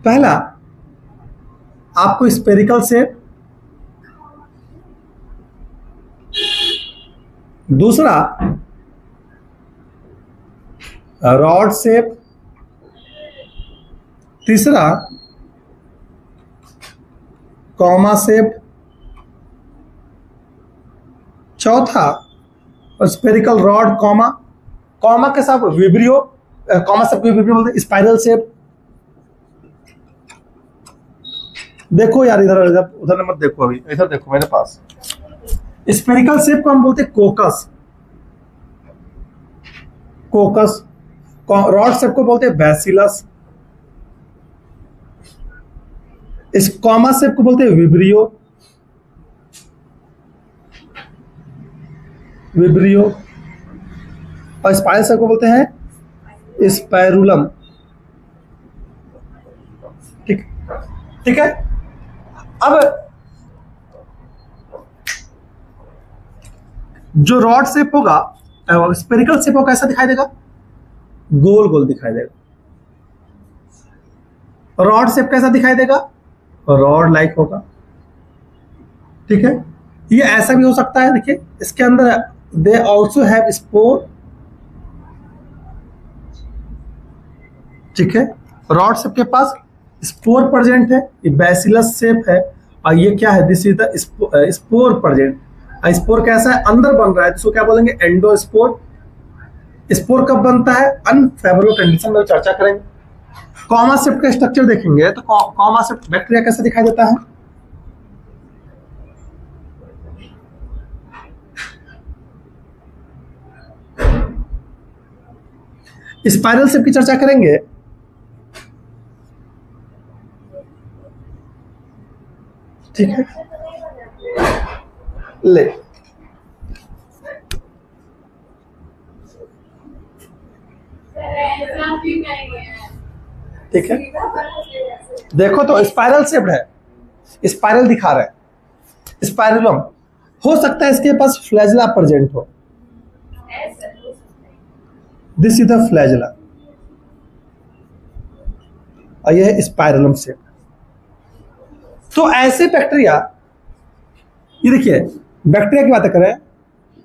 पहला आपको स्पेरिकल शेप, दूसरा रॉड शेप, तीसरा कॉमा शेप, चौथा स्पेरिकल रॉड कॉमा, कॉमा के साथ विब्रियो, कॉमा शेप को विब्रियो बोलते हैं, स्पाइरल शेप। देखो यार, इधर उधर मत देखो, अभी इधर देखो मेरे पास। स्पेरिकल शेप को हम बोलते हैं कोकस, कोकस। रॉड शेप को बोलते हैं बैसिलस, इस कॉमा शेप को बोलते हैं विब्रियो, विब्रियो, और स्पाइरल शेप को बोलते हैं स्पाइरुलम। ठीक, ठीक है। अब जो रॉड शेप होगा, स्पेरिकल शेप होगा, कैसा दिखाई देगा? गोल गोल दिखाई देगा। रॉड शेप कैसा दिखाई देगा? रॉड लाइक होगा। ठीक है, ये ऐसा भी हो सकता है, देखिए इसके अंदर दे ऑल्सो हैव स्पोर। ठीक है, रॉड शेप के पास स्पोर प्रेजेंट है, ये बैसिलस शेप है, और ये क्या है? This is the spore present. Spore कैसा है? अंदर बन रहा है, इसको क्या बोलेंगे? एंडोस्पोर। स्पोर कब बनता है? अनफेवरेबल कंडीशन में चर्चा करेंगे। कॉमा शेप का स्ट्रक्चर देखेंगे तो कॉमा शेप बैक्टीरिया कैसा दिखाई देता है? स्पाइरल शेप की चर्चा करेंगे। ठीक है, ले ठीक है, देखो तो स्पाइरल शेप है, स्पाइरल दिखा रहा है, स्पाइरुलम। हो सकता है इसके पास फ्लैजिला प्रेजेंट हो, दिस इज द फ्लैजिला, और यह है स्पाइरुलम शेप। तो ऐसे बैक्टीरिया, ये देखिए बैक्टीरिया की बात करें,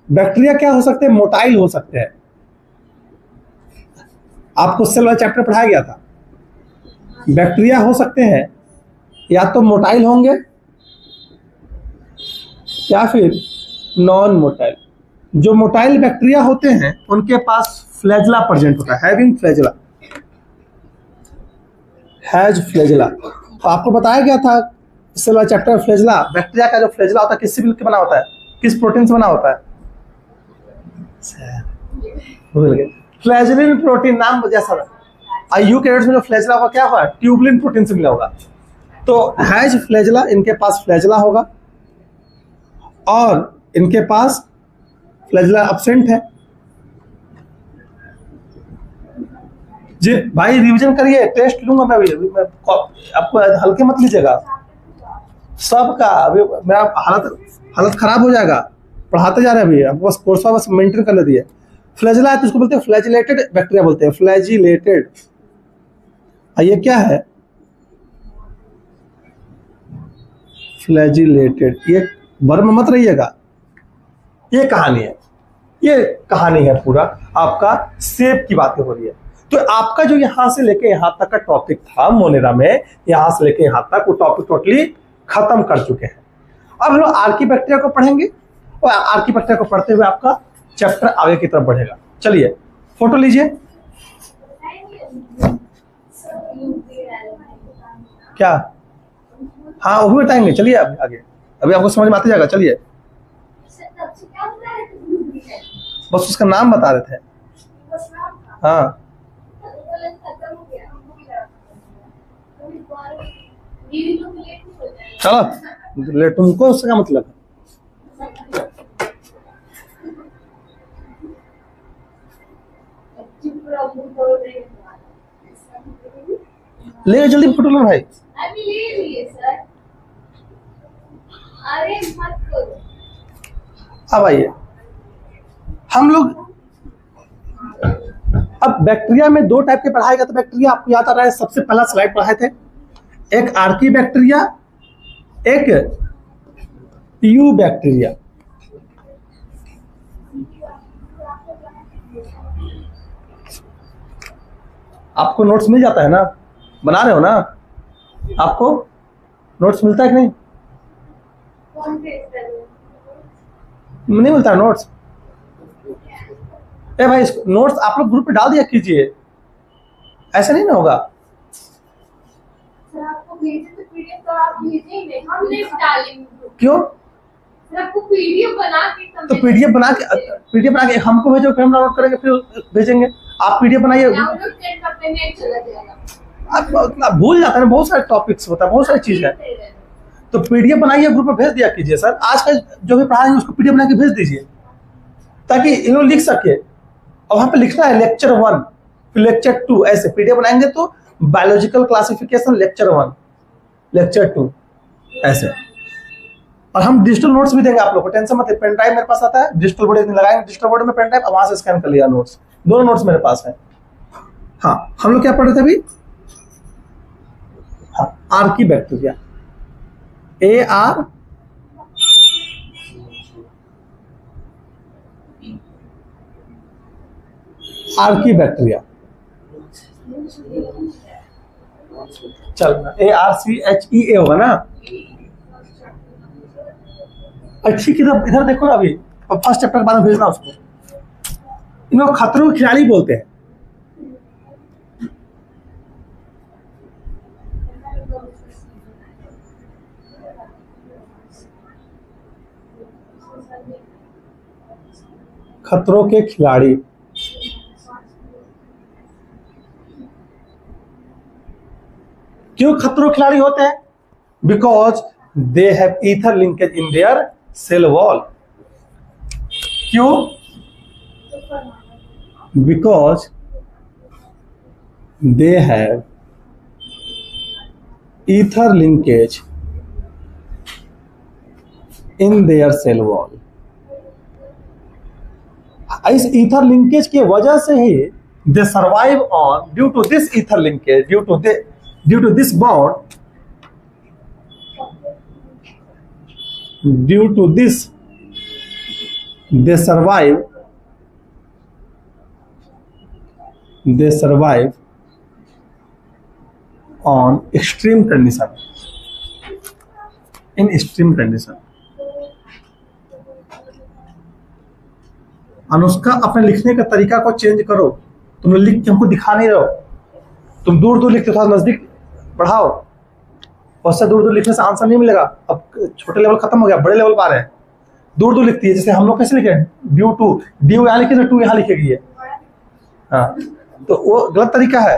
बैक्टीरिया क्या हो सकते हैं, मोटाइल हो सकते हैं। आपको सेल वाला चैप्टर पढ़ाया गया था, बैक्टीरिया हो सकते हैं या तो मोटाइल होंगे या फिर नॉन मोटाइल। जो मोटाइल बैक्टीरिया होते हैं उनके पास फ्लैजला प्रेजेंट होता है, हैविंग फ्लैजला, हैज फ्लैजला। तो आपको बताया गया था सेल वाला चैप्टर फ्लैजला, बैक्टीरिया का जो फ्लैजला होता है किससे मिलकर बना होता है, किस प्रोटीन से बना होता है, भूल गए, फ्लैजलिन प्रोटीन नाम जैसा। यूकैरियोट्स में जो फ्लैजला होगा क्या होगा, ट्यूबलिन प्रोटीन से मिला होगा। तो हैज फ्लैजला, इनके पास फ्लैजला होगा और इनके पास फ्लैजला एब्सेंट है। जी भाई रिवीजन करिए, टेस्ट लूंगा मैं भी, आपको हल्के मत लीजिएगा सबका, अभी मेरा हालत खराब हो जाएगा, पढ़ाते जा रहे हैं अभी, आपको बस कोर्स बस मेंटेन कर लेती है। फ्लैजला है तो उसको बोलते हैं फ्लैजिलेटेड बैक्टीरिया बोलते हैं, फ्लैजिलेटेड। ये क्या है, फ्लैजिलेटेड, ये वर्म मत रहिएगा, ये कहानी है, ये कहानी है पूरा, आपका सेब की बातें हो रही है। तो आपका जो यहां से लेके यहां तक का टॉपिक था मोनेरा में, यहां से लेके यहां तक वो टॉपिक टोटली खत्म कर चुके हैं। अब हम लोग आर्की बैक्टीरिया को पढ़ेंगे और आर्की बैक्टीरिया को पढ़ते हुए आपका चैप्टर आगे की तरफ बढ़ेगा। चलिए फोटो लीजिए, क्या, हाँ वो भी बताएंगे, चलिए आगे, अभी आपको समझ में आते जाएगा। चलिए बस उसका नाम बता रहे थे, हाँ चलो ले, तुमको उसका मतलब ले जल्दी फोटो लो भाई। अभी ले लिए सर, अरे मत करो। अब आइए हम लोग, अब बैक्टीरिया में दो टाइप के पढ़ाया गया था बैक्टीरिया, आपको याद आ रहा है, सबसे पहला स्लाइड पढ़ाए थे, एक आर्की बैक्टीरिया, एक यू बैक्टीरिया। आपको नोट्स मिल जाता है ना, बना रहे हो ना, आपको नोट्स मिलता है कि नहीं, नहीं मिलता नोट्स, ए भाई नोट्स आप लोग ग्रुप पे डाल दिया कीजिए, ऐसा नहीं ना होगा। सर आपको भेजे तो पीडीएफ तो आप भेजेंगे, हम नहीं डालेंगे। क्यों, सर आपको पीडीएफ बना के, तो पीडीएफ बना के हमको भेजो, फिर हम डाउनलोड करेंगे, फिर भेजेंगे। आप पीडीएफ बनाइए, डाउनलोड करते नेट चला जाएगा, आप भूल जाता है, बहुत सारे टॉपिक्स होता है, बहुत सारी चीज है। तो पीडीएफ बनाइए, ग्रुप में भेज दिया कीजिए। सर आज का जो भी पढ़ाएंगे उसको पीडीएफ बना के भेज दीजिए, ताकि इन लोग लिख सके। और वहां पे लिखना है लेक्चर 1 फिर लेक्चर 2, ऐसे पीडीएफ बनाएंगे तो बायोलॉजिकल क्लासिफिकेशन लेक्चर 1 लेक्चर 2 ऐसे। और हम डिजिटल नोट्स भी देंगे आप लोग को, टेंशन मत, पेन ड्राइव मेरे पास आता है, डिजिटल बोर्ड लगाएंगे, डिजिटल बोर्ड में पेन ड्राइव, वहां से स्कैन कर लिया नोट्स, दोनों नोट्स मेरे पास है। हाँ हम लोग क्या पढ़ रहे थे अभी, हाँ Archie bacteria, AR Archie bacteria, चल ARCHEA होगा ना। अच्छी किताब इधर देखो ना, अभी फर्स्ट चैप्टर के बाद में भेजना उसको। इन लोग खतरों के खिलाड़ी बोलते हैं। खतरों के खिलाड़ी, क्यों खतरों के खिलाड़ी होते हैं, because they have ether linkage in their cell wall. क्यों, because they have ether linkage in their cell wall. इस ईथर लिंकेज की वजह से ही they survive on, due to this ether linkage, due to this bond due to this they survive on extreme condition, in extreme condition. Anushka, अपने लिखने का तरीका को चेंज करो। तुम लिख के हमको दिखा नहीं रहे हो, तुम दूर दूर लिखते हो, थोड़ा नजदीक बढ़ाओ। उससे दूर दूर लिखने से आंसर नहीं मिलेगा। अब छोटे लेवल खत्म हो गया, बड़े लेवल पा रहे हैं। दूर दूर लिखती है, जैसे हम लोग कैसे लिखे ड्यू टू, ड्यू यहाँ लिखे तो टू यहाँ लिखेगी है। हाँ, तो वो गलत तरीका है,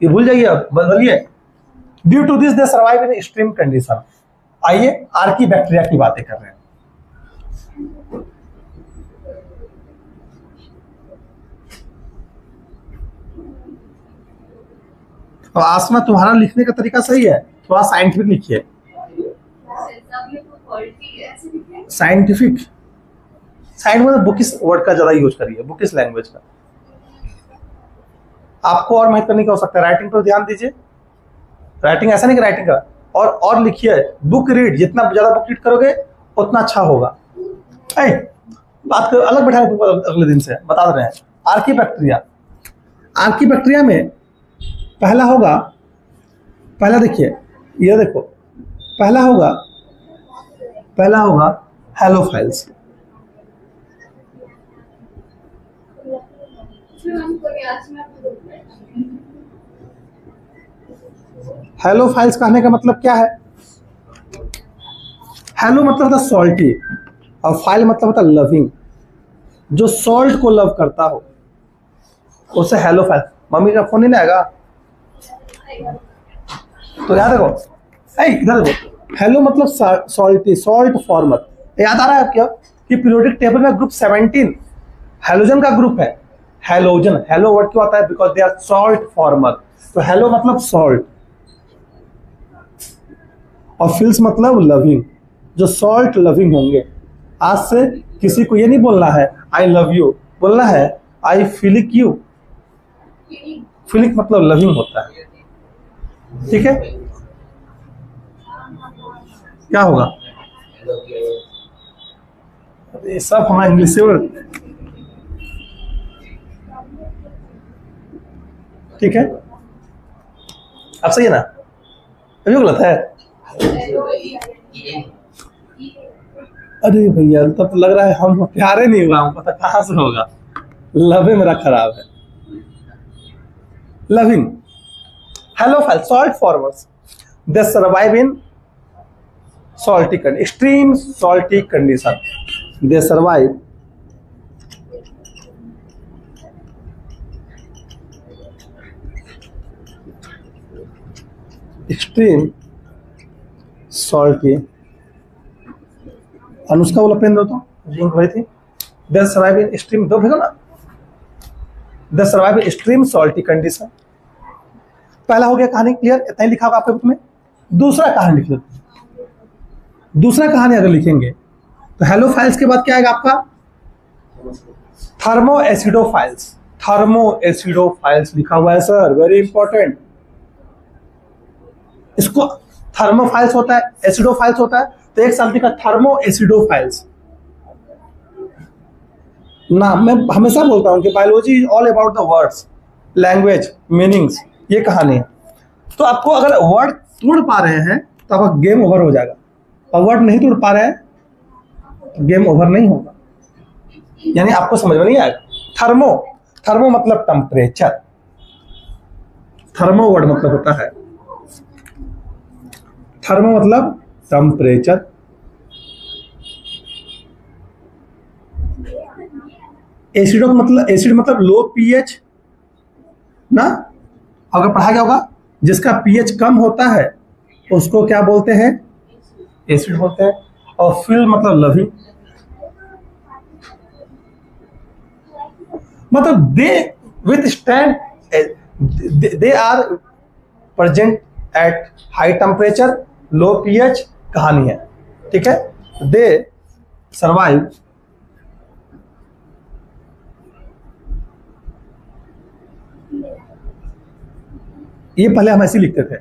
ये भूल जाइए, अब बदलिए। Due to this they survive in extreme condition. आइए आर्की बैक्टीरिया की बातें कर रहे हैं। तो आसमा, तुम्हारा लिखने का तरीका सही है, थोड़ा साइंटिफिक लिखिए। साइंटिफिक, साइंस मतलब बुकिश वर्ड का ज्यादा यूज करिए, बुकिश लैंग्वेज का। आपको और मेहनत करने की आवश्यकता है, राइटिंग पर ध्यान दीजिए। राइटिंग ऐसा नहीं कि राइटिंग का और लिखिए। बुक रीड, जितना ज्यादा बुक रीड करोगे उतना अच्छा होगा। बात कर अलग बैठा है, अगले दिन से बता रहे हैं। आर्की बैक्टीरिया, आर्की बैक्टीरिया में पहला होगा, पहला देखिए, ये देखो, पहला होगा हेलोफाइल्स। हेलोफाइल्स कहने का मतलब क्या है? हेलो मतलब होता सॉल्टी और फाइल मतलब होता लविंग। जो सॉल्ट को लव करता हो उसे हेलोफाइल। मम्मी का फोन नहीं आएगा तो याद रखो, इधर देखो, हेलो मतलब सॉल्टी, सॉल्ट फॉर्मर। याद आ रहा है आपको कि पीरियोडिक टेबल में ग्रुप 17 हेलोजन का ग्रुप है। हेलोजन, हेलो वर्ड क्यों आता है? Because they are salt former. तो हेलो मतलब सॉल्ट और फिल्स मतलब लविंग, जो सॉल्ट लविंग होंगे। आज से किसी को ये नहीं बोलना है आई लव यू, बोलना है आई फीलिक यू। फीलिक मतलब लविंग होता है, ठीक है? क्या होगा? ये सब हमारा इंग्लिश से, ठीक है? अब सही है ना? अभी गलत है? अरे भैया, तब तो लग रहा है हम प्यारे नहीं हुआ, हमको पता कहां से होगा। लवे मेरा खराब है। Loving, halophile, salt formers, they survive in salty condition, extreme salty condition. They survive extreme salty। Anushka वाला पेन दो तो, जिंक भाई थी। They survive in extreme, दो भेजो ना। They survive in extreme salty condition। पहला हो गया कहानी क्लियर, इतना ही लिखा होगा आपके बुक में। दूसरा कहानी लिख लो। दूसरा कहानी अगर लिखेंगे तो हेलोफाइल्स के बाद क्या आएगा आपका? Thermo acidophiles. थर्मो एसिडोफाइल्स लिखा हुआ है सर, वेरी इंपॉर्टेंट। इसको थर्मोफाइल्स होता है, एसिडोफाइल्स होता है, तो एक साथ लिखा थर्मो एसिडोफाइल्स। ना मैं हमेशा बोलता हूं कि biology is all about the words, language, meanings. ये कहानी है। तो आपको अगर वर्ड तोड़ पा रहे हैं तो आपका गेम ओवर हो जाएगा, और वर्ड नहीं तोड़ पा रहे हैं तो गेम ओवर नहीं होगा, यानी आपको समझ में नहीं आएगा। थर्मो, थर्मो मतलब टेम्परेचर। थर्मो वर्ड मतलब होता है, थर्मो मतलब टेम्परेचर। एसिडो मतलब, एसिड मतलब लो पीएच ना। अगर पढ़ा गया होगा, जिसका पीएच कम होता है उसको क्या बोलते हैं? एसिड बोलते हैं। और फिल मतलब लविंग, मतलब they withstand, they are present at high temperature, low pH. कहानी है, ठीक है? दे सर्वाइव ये पहले हम ऐसे लिखते थे,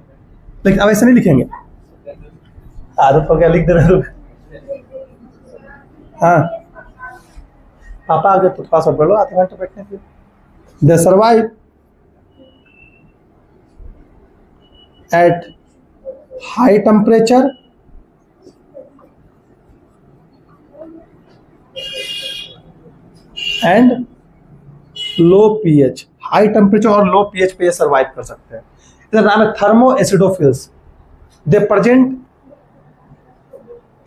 लेकिन अब ऐसे नहीं लिखेंगे। आदत हो गया, लिख दे रहे हो। हाँ पापा आगे तो थोड़ा सा बोलो, आधे घंटे बैठने के लिए। दे survive eight high temperature and low pH. High temperature और लो पीएच पे ये सर्वाइव कर सकते हैं। इसका नाम है thermo acidophils. They present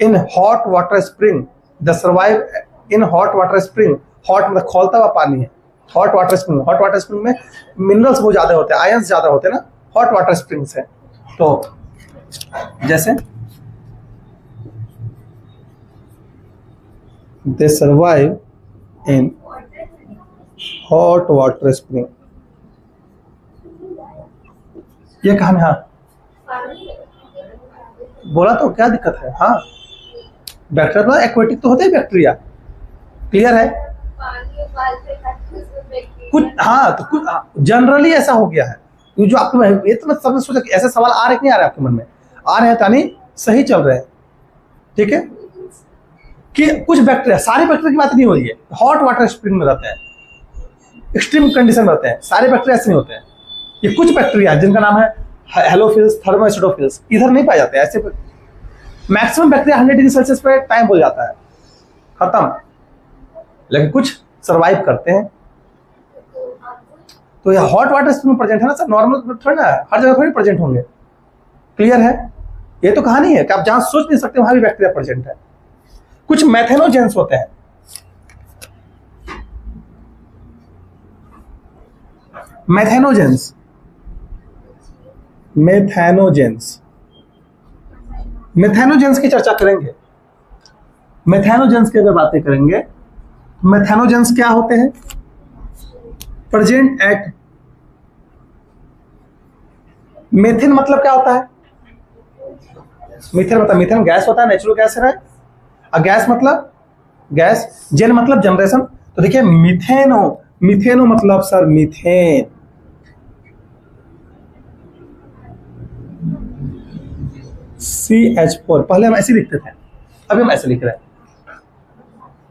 in hot water spring. They survive in hot water spring. Hot मतलब खौलता हुआ पानी है, hot water spring. Hot water spring में मिनरल्स बहुत ज्यादा होते हैं, आयंस ज्यादा होते हैं ना हॉट वाटर स्प्रिंग से। तो जैसे दे survive in hot water spring. ये कहानी, हाँ बोला तो क्या दिक्कत है। हाँ बैक्टीरिया तो एक्वेटिक तो होते हैं बैक्टीरिया, क्लियर है। कुछ हाँ तो कुछ जनरली ऐसा हो गया है। ये जो आपके मन ये तो मैं सबने सोचा कि ऐसे सवाल आ रहे कि नहीं आ रहे आपके मन में, आ रहे हैं तानी सही चल रहे हैं, ठीक है। कि कुछ बैक्टीरिया, सारे बैक्टीरिया की बात नहीं हो रही है, हॉट वाटर स्प्रिंग में रहते हैं, एक्सट्रीम कंडीशन में रहते हैं, सारे बैक्टीरिया ऐसे नहीं होते हैं। ये कुछ बैक्टीरिया जिनका नाम है हेलोफिल्स, थर्मोएसिडोफिल्स, इधर नहीं पाए जाते हैं। ऐसे मैक्सिमम बैक्टीरिया 100 डिग्री सेल्सियस पे टाइम हो जाता है, खत्म। लेकिन कुछ सरवाइव करते हैं। तो ये हॉट वाटर स्प्रिंग प्रेजेंट है ना सर, नॉर्मल थोड़ा ना हर जगह थोड़ी प्रेजेंट होंगे, क्लियर है। ये तो कहानी है कि आप जहां सोच नहीं सकते वहां भी बैक्टीरिया प्रेजेंट है। कुछ मैथेनोजेंस होते हैं। मैथेनोजेंस, मैथेनोजेंस, मैथेनोजेंस की चर्चा करेंगे। मैथेनोजेंस की अगर बातें करेंगे, मैथेनोजेंस क्या होते हैं? प्रेजेंट एट, मीथेन मतलब क्या होता है? मीथेन मतलब मीथेन गैस होता है, नेचुरल गैस है। और गैस मतलब गैस, जेन मतलब जनरेशन। तो देखिए मीथेनो, मीथेनो मतलब सर मीथेन, CH4। पहले हम ऐसे लिखते थे, अभी हम ऐसे लिख रहे हैं।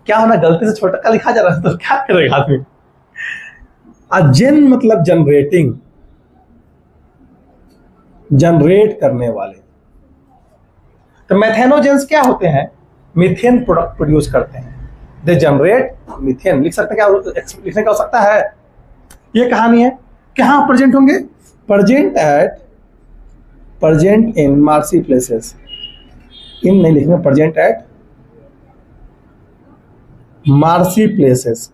क्या होना, गलती से छोटा का लिखा जा रहा है तो क्या करेगा आदमी। जेन मतलब जनरेटिंग, जनरेट करने वाले। तो मैथेनोजेंस क्या होते हैं? मीथेन प्रोडक्ट प्रोड्यूस करते हैं, दे जनरेट मीथेन। लिख सकते, क्या लिखने का हो सकता है। ये कहानी है। कहाँ प्रेजेंट होंगे? Present at, present in marshy places. In नहीं लिखना, present at marshy places.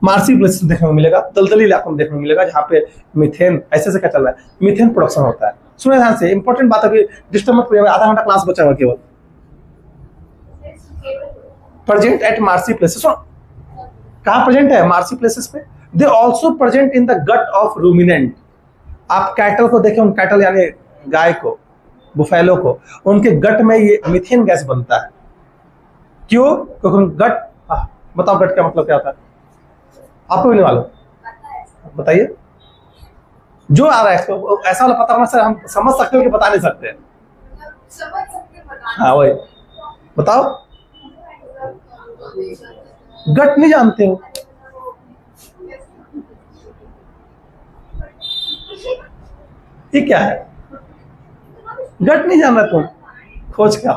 Marshy places देखने को मिलेगा, दलदली इलाकों में देखने को मिलेगा, जहां पे मीथेन ऐसे क्या चल रहा है, मीथेन प्रोडक्शन होता है। सुने ध्यान से, इंपॉर्टेंट बात, अभी डिस्टर्ब मत करिए, आधा घंटा क्लास बचा हुआ केवल। प्रेजेंट एट मार्सी प्लेसेस, कहां प्रेजेंट है? मार्सी प्लेसेस पे। They also present in the gut of ruminant. आप कैटल को देखें, उन कैटल यानी गाय को, बुफेलो को, उनके गट में ये मीथेन गैस बनता है। क्यों? क्योंकि गट, बताओ गट का मतलब क्या होता है? आपको भी नहीं मालूम, बताइए। जो आ रहा है इसको ऐसा वाला पता होना सर, हम समझ सकते हो कि बता नहीं सकते। हाँ वही बताओ, गट नहीं जानते हो? ये क्या है? गट नहीं जान रहा तुम, खोज क्या?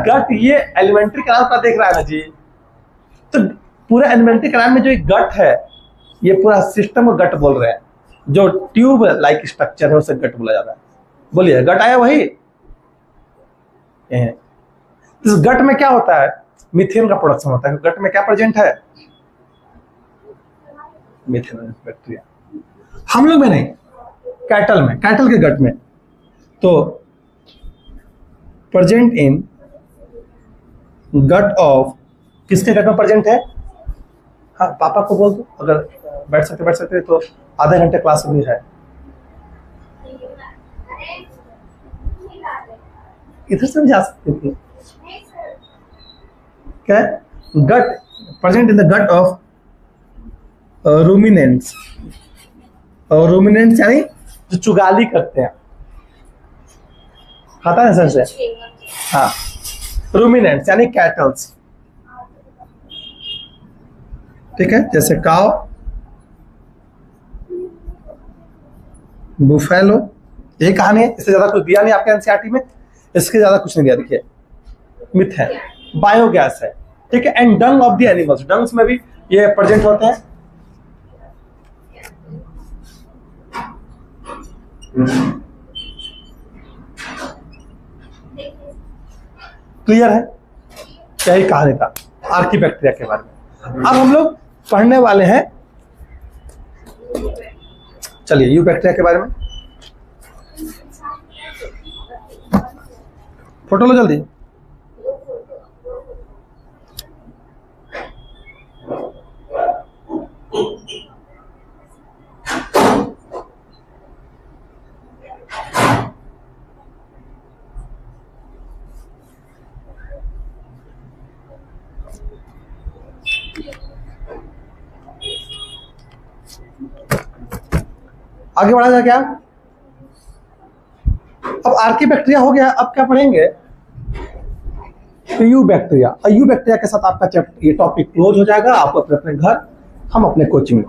गट ये एलिमेंट्री क्लास का देख रहा है ना जी। तो पूरा एलिमेंट्री क्लास में जो एक गट है, ये पूरा सिस्टम को गट बोल रहे हैं। जो ट्यूब लाइक स्ट्रक्चर है उसे गट बोला जाता है। बोलिए, गट आया वही। इस गट में क्या होता है? मीथेन का प्रोडक्शन होता है। गट में क्या प्रेजेंट है? Methane bacteria. हम लोग में नहीं, कैटल में, कैटल के गट में। तो प्रेजेंट इन गट ऑफ, किसके गट में प्रेजेंट है? हाँ पापा को बोल दो, अगर बैठ सकते तो आधे घंटे क्लास भी है। इधर से भी जा सकते थे। क्या? Gut, present in the gut of ruminants. और रूमिनेंट्स यानी जो चुगाली करते हैं, खाता है सर से। हाँ, रूमिनेंट्स यानी कैटल्स, ठीक है, जैसे काव, बुफेलो। यही कहानी है, इससे ज्यादा कुछ दिया नहीं आपके एनसीईआरटी में, इसके ज्यादा कुछ नहीं दिया। देखिए मिथेन बायोगैस है, ठीक है। And dung of the animals, dungs में भी ये प्रेजेंट होते हैं। क्लियर है, यही कहानी था आर्किबैक्टीरिया के बारे में। अब हम लोग पढ़ने वाले हैं, चलिए, यूबैक्टीरिया के बारे में। फोटो लो जल्दी। आगे बढ़ा जाए क्या? अब आर्किबैक्टीरिया हो गया, अब क्या पढ़ेंगे? यूबैक्टीरिया। यूबैक्टीरिया के साथ आपका चैप्टर, ये टॉपिक क्लोज हो जाएगा। आप अपने अपने घर, हम अपने कोचिंग में।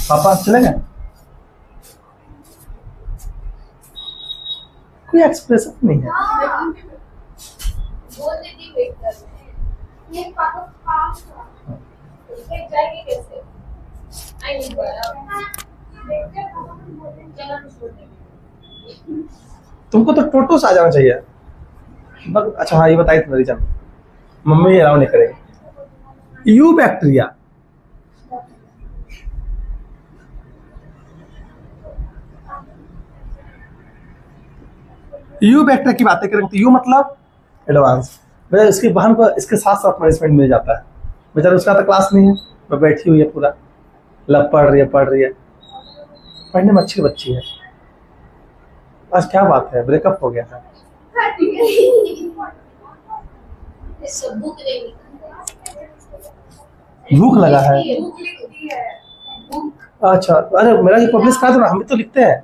पापा चलेंगे? कोई एक्सप्रेशन नहीं है। बोल देती वेट कर रहे हैं। ये पापा पास वेट जाएंगे कैसे? आई नहीं बोला। चलो छोड़ दे। तुमको तो टोटो से आ जाना चाहिए। अच्छा हाँ, ये बताई थी मेरी जान, मम्मी अलाउ नहीं करेगी। यूबैक्टीरिया, यूबैक्टीरिया की बातें करेंगे तो यू मतलब एडवांस। बेचारा इसकी बहन को इसके साथ साथ मैनेजमेंट मिल जाता है, बेचारा उसका तो क्लास नहीं है, वो बैठी हुई है पूरा, लग पढ़ रही है। पढ़ने में अच्छी बच्ची है। आज क्या बात है, ब्रेकअप हो गया है? भूख लगा है? अच्छा, अरे मेरा ये पब्लिश कर दो ना, हम भी तो लिखते हैं।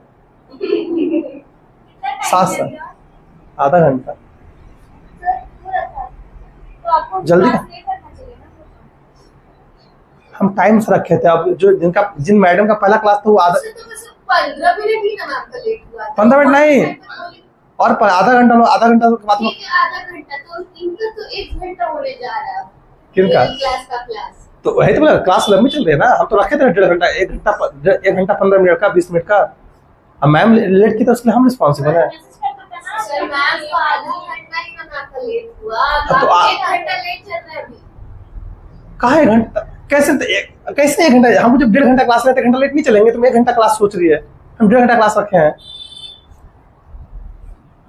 7 आधा घंटा जल्दी का हम टाइम से रखे थे। अब जो जिन मैडम का पहला क्लास था वो आधा 15 मिनट ही ना आपका लेट हुआ। 15 मिनट नहीं, और आधा घंटा लो, आधा घंटा के बाद आधा घंटा तो इनका तो 1 घंटा होने जा रहा है। किनका क्लास का क्लास तो वही तो बोला, क्लास लंबी चल रही है ना। हम तो रखे थे 1.5 घंटा, 1 घंटा 15 मिनट का, 20 मिनट का। अब मैम लेट की तो उसके लिए हम रिस्पॉन्सिबल है। सर मैम तो आधा घंटा ही ना आपका लेट हुआ, तो 1 घंटा लेट चल रहा है अभी। कहाँ 1 घंटा? कैसे 1 घंटा? हम जब 1.5 घंटा क्लास लेते 1 घंटा लेट नहीं चलेंगे। तुम 1 घंटा क्लास सोच रही है, हम 1.5 घंटा क्लास रखे हैं।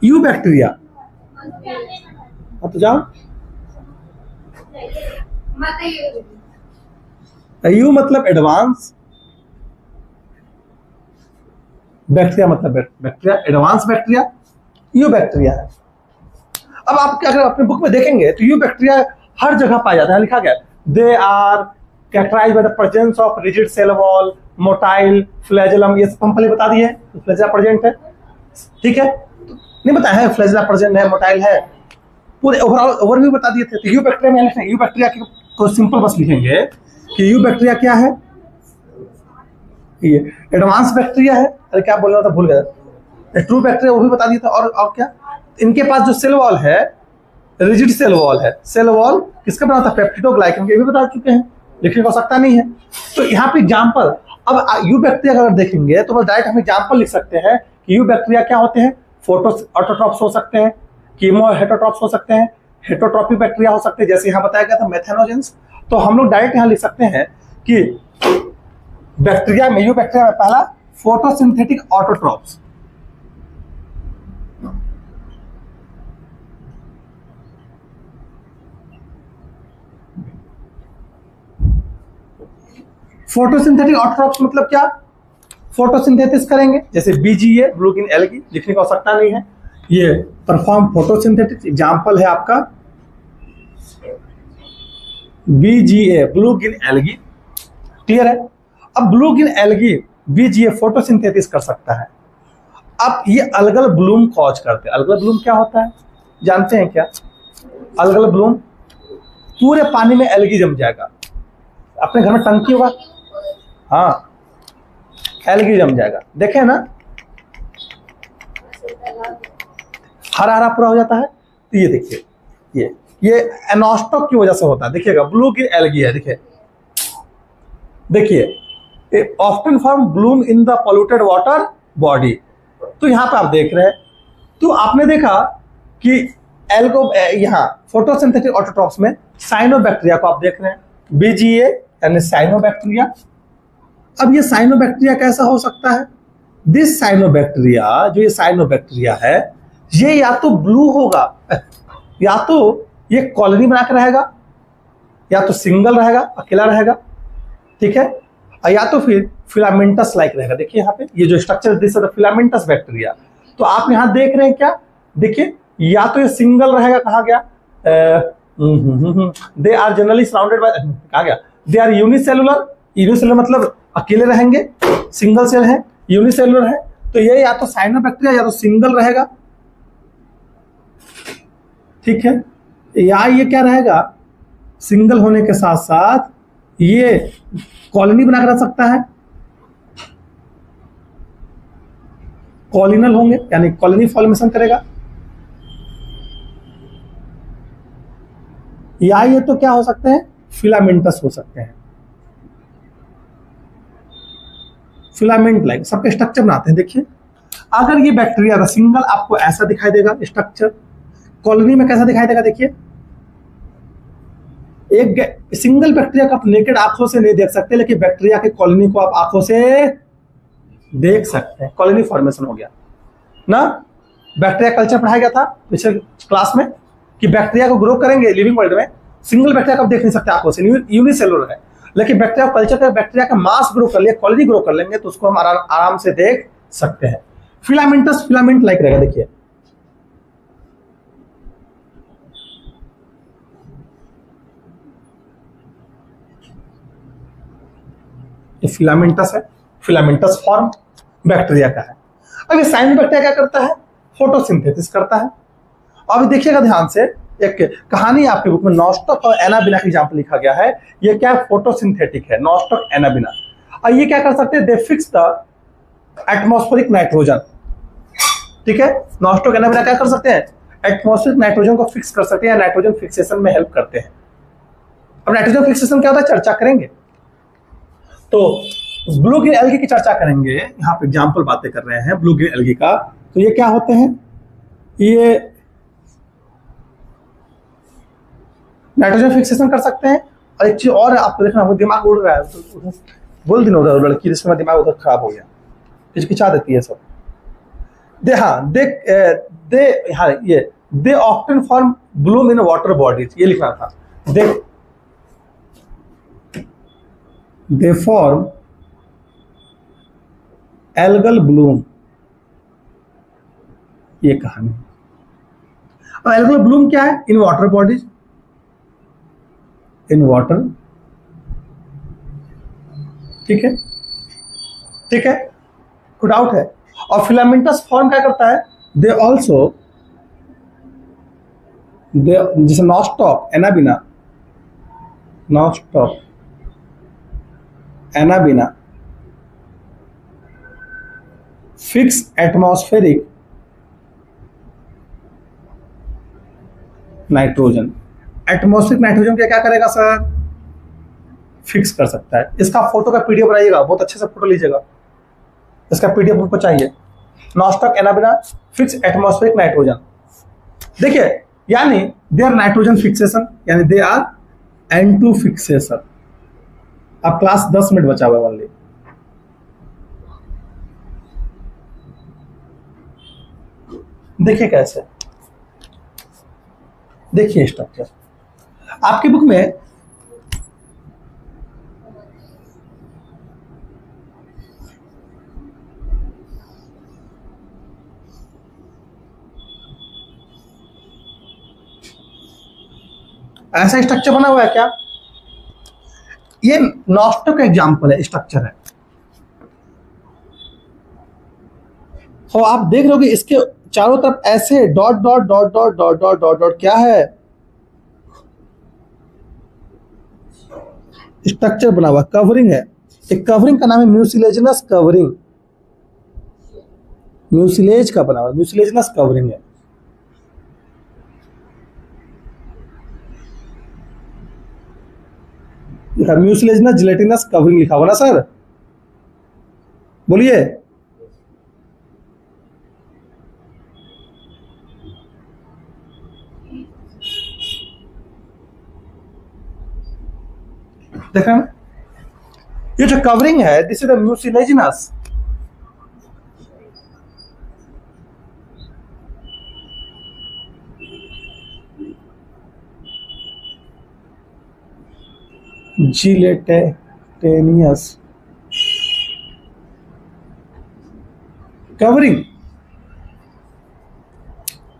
यूबैक्टीरिया, तो जाओ। यू मतलब एडवांस, बैक्टीरिया मतलब बैक्टीरिया, एडवांस बैक्टीरिया यूबैक्टीरिया है। अब आप अगर अपने बुक में देखेंगे तो यूबैक्टीरिया हर जगह पाया जाता है, लिखा गया they are characterised by the presence of rigid cell wall, motile, flagellum. ये सब हम पहले बता दिए, फ्लैजेला प्रेजेंट है, ठीक है। नहीं बताया है फ्लैजेला प्रेजेंट है, मोटाइल है, पूरे ओवरऑल ओवरव्यू बता दिए थे। तो यूबैक्टीरिया में लिखेंगे, यूबैक्टीरिया को सिंपल बस लिखेंगे कि यूबैक्टीरिया क्या है, ये एडवांस बैक्टीरिया है। अरे क्या बोल रहा था, भूल गया। ट्रू बैक्टीरिया वो भी बता दिया था। और क्या, इनके पास जो सेल वॉल है रिजिड सेल वॉल है। सेल वॉल किसका बना था? पेप्टिडोग्लाइकन, ये भी बता चुके हैं, लिखने को सकता नहीं है। तो यहाँ पे एग्जाम्पल, अब यूबैक्टीरिया अगर देखेंगे तो बस डायरेक्ट हम एग्जाम्पल लिख सकते हैं कि यूबैक्टीरिया क्या होते हैं। फोटो ऑटोट्रॉप्स हो सकते हैं, कीमो हेटरोट्रॉप्स हो सकते हैं, हेटरोट्रॉपिक बैक्टीरिया हो सकते हैं, जैसे यहाँ बताया गया था मेथेनोजेंस। तो हम लोग डायरेक्ट यहाँ लिख सकते हैं कि बैक्टीरिया में, यूबैक्टीरिया में पहला फोटोसिंथेटिक ऑटोट्रॉप्स, फोटोसिंथेटिक ऑटोट्रॉप्स मतलब क्या? फोटोसिंथेसिस करेंगे, जैसे बीजीए, ब्लू ग्रीन एल्गी, लिखने की आवश्यकता नहीं है। ये परफॉर्म फोटोसिंथेटिक्स। एग्जांपल है आपका BGA blue green algae, clear है। अब blue green algae BGA photosynthesis कर सकता है। अब ये अलगल ब्लूम कॉज करते हैं। अलगल ब्लूम क्या होता है जानते हैं क्या? अलगल ब्लूम पूरे पानी में एल्गी जम जाएगा। अपने घर में टंकी होगा, हाँ, एल्गी जम जाएगा, देखे ना, हरा हरा पूरा हो जाता है। तो ये देखिए, ये एनोस्टॉक की वजह से होता है। देखिएगा ब्लू ग्रीन एल्गी है, देखिए देखिए, often form bloom in the polluted water body. तो यहाँ पे आप देख रहे हैं, तो आपने देखा कि एल्गो यहाँ फोटोसिंथेटिक ऑटोट्रॉप्स में साइनोबैक्टीरिया को आप देख रहे हैं, BGA यानी साइनोबैक्टीरिया। अब ये साइनोबैक्टीरिया कैसा हो सकता है? दिस साइनोबैक्टीरिया, जो ये साइनोबैक्टीरिया है, ये या तो ब्लू होगा, या तो ये कॉलोनी बना के रहेगा, या तो सिंगल रहेगा, अकेला रहेगा, ठीक है, या तो फिर फिलामेंटस लाइक रहेगा। देखिए यहाँ पे ये जो स्ट्रक्चर दिस है फिलामेंटस बैक्टीरिया। तो आप यहाँ देख रहे हैं क्या? देखिए, या तो ये सिंगल रहेगा, कहा गया they are generally surrounded by, कहा गया दे आर यूनिसेलुलर। यूनिसेलुलर मतलब अकेले रहेंगे, सिंगल सेल है, यूनिसेलुलर है। तो ये या तो साइनोबैक्टीरिया या तो सिंगल रहेगा, ठीक है, या ये क्या रहेगा, सिंगल होने के साथ साथ ये कॉलोनी बना कर रख सकता है, कॉलिनल होंगे यानी कॉलोनी फॉर्मेशन करेगा, या ये तो क्या हो सकते हैं, फिलामेंटस हो सकते हैं, फिलामेंट लाइक सबके स्ट्रक्चर बनाते हैं। देखिए अगर ये बैक्टीरिया था सिंगल, आपको ऐसा दिखाई देगा स्ट्रक्चर, कॉलोनी में कैसा दिखाई देगा? देखिए एक सिंगल बैक्टीरिया को आप नेकेड आंखों से नहीं देख सकते, लेकिन बैक्टीरिया की कॉलोनी को आप आंखों से देख सकते हैं। कॉलोनी फॉर्मेशन हो गया ना। बैक्टीरिया कल्चर पढ़ाया गया था पिछले क्लास में कि बैक्टीरिया को ग्रो करेंगे लिविंग वर्ल्ड में, सिंगल बैक्टीरिया को आप देख नहीं सकते आंखों से, यूनिसेलुलर है, लेकिन बैक्टीरिया कल्चर का बैक्टीरिया का मास ग्रो कर लिया, कॉलोनी ग्रो कर लेंगे, तो उसको हम आराम से देख सकते हैं। फिलामेंटस फिलामेंट लाइक रहेगा। देखिए ये फिलामेंटस है, फिलामेंटस फॉर्म बैक्टीरिया का है। अब ये साइनोबैक्टीरिया क्या करता है? फोटोसिंथेसिस करता है। अब देखिएगा ध्यान से, एक कहानी आपके बुक में नॉस्टॉक और एनाबिना का एग्जांपल लिखा गया है। ये क्या फोटोसिंथेटिक है, नॉस्टॉक एनाबिना। और ये क्या कर सकते हैं? दे फिक्स द एटमॉस्फेरिक नाइट्रोजन, ठीक है। नॉस्टॉक एनाबिना क्या कर सकते हैं? एटमॉस्फेरिक नाइट्रोजन को फिक्स कर सकते हैं, नाइट्रोजन फिक्सेशन में हेल्प करते हैं। अब नाइट्रोजन फिक्सेशन क्या होता है चर्चा करेंगे। तो ब्लू ग्रीन एल्गी की चर्चा करेंगे, यहाँ पे एग्जाम्पल बातें कर रहे हैं ब्लू ग्रीन एल्गी का। तो ये क्या होते हैं? ये नाइट्रोजन फिक्सेशन कर सकते हैं। और एक चीज और आपको देखना, वो दिमाग उड़ रहा है, तो बोल दी ना उधर लड़की, जिसमें दिमाग उधर खराब हो गया, हिचकिचा देती है सब। दे हाँ ये they often form bloom in water bodies, ये लिखना था। दे फॉर्म एल्गल ब्लूम, ये कहानी। और एल्गल ब्लूम क्या है? इन वाटर बॉडीज, इन वाटर, ठीक है, ठीक है, कोई डाउट है? और फिलामेंटस फॉर्म क्या करता है? दे ऑल्सो, दे जैसे nostoc Anabaena, nostoc Anabaena fix atmospheric nitrogen. Atmospheric nitrogen क्या करेगा सर? फिक्स कर सकता है। इसका फोटो का पीडीएफ बनाइएगा, बहुत अच्छे से फोटो लीजिएगा, इसका पीडीएफ हमको चाहिए। Nostoc Anabaena fix atmospheric nitrogen. देखिए यानी दे आर नाइट्रोजन फिक्सेशन, यानी दे आर N2 फिक्सेशन। अब क्लास 10 मिनट बचा हुआ ओनली। देखिए कैसे, देखिए स्ट्रक्चर आपकी बुक में ऐसा स्ट्रक्चर बना हुआ है क्या? ये नॉस्टो का एग्जाम्पल है, स्ट्रक्चर है। और आप देख रहे हो कि इसके चारों तरफ ऐसे dot dot dot dot dot dot dot dot क्या है, स्ट्रक्चर बना हुआ, कवरिंग है। एक कवरिंग का नाम है म्यूसिलेजिनस कवरिंग, म्यूसिलेज का बना हुआ म्यूसिलेजिनस कवरिंग है। म्यूसिलेजिनस जिलेटिनस कवरिंग लिखा हुआ ना सर, बोलिए। देखा ये जो कवरिंग है, this is the mucilaginous. Gelatinous covering.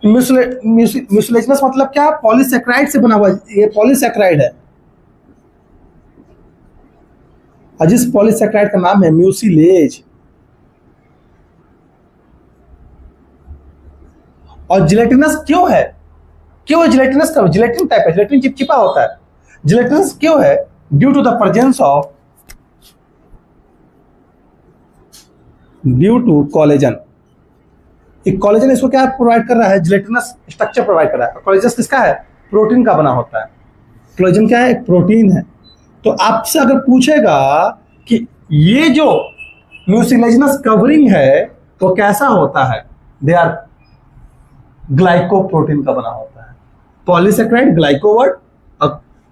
Mucilaginous मतलब क्या, पॉलीसेक्राइड से बना हुआ, ये पॉलीसेक्राइड है। और जिस पॉलीसेक्राइड का नाम है म्यूसिलेज। और जिलेटिनस क्यों है, क्यों जिलेटिनस का, जिलेटिन टाइप है, जिलेटिन चिपचिपा होता है। जिलेटिनस क्यों है, due to the presence of, due to collagen. एक कोलेजन इसको क्या प्रोवाइड कर रहा है, जिलेटिनस स्ट्रक्चर प्रोवाइड कर रहा है। कोलेजन किसका है, प्रोटीन का बना होता है। कोलेजन क्या है, एक प्रोटीन है। तो आपसे अगर पूछेगा कि ये जो म्यूसिलेजिनस कवरिंग है वो कैसा होता है, दे आर ग्लाइकोप्रोटीन का बना होता है। पॉलीसेक्राइड ग्लाइकोवर्ड और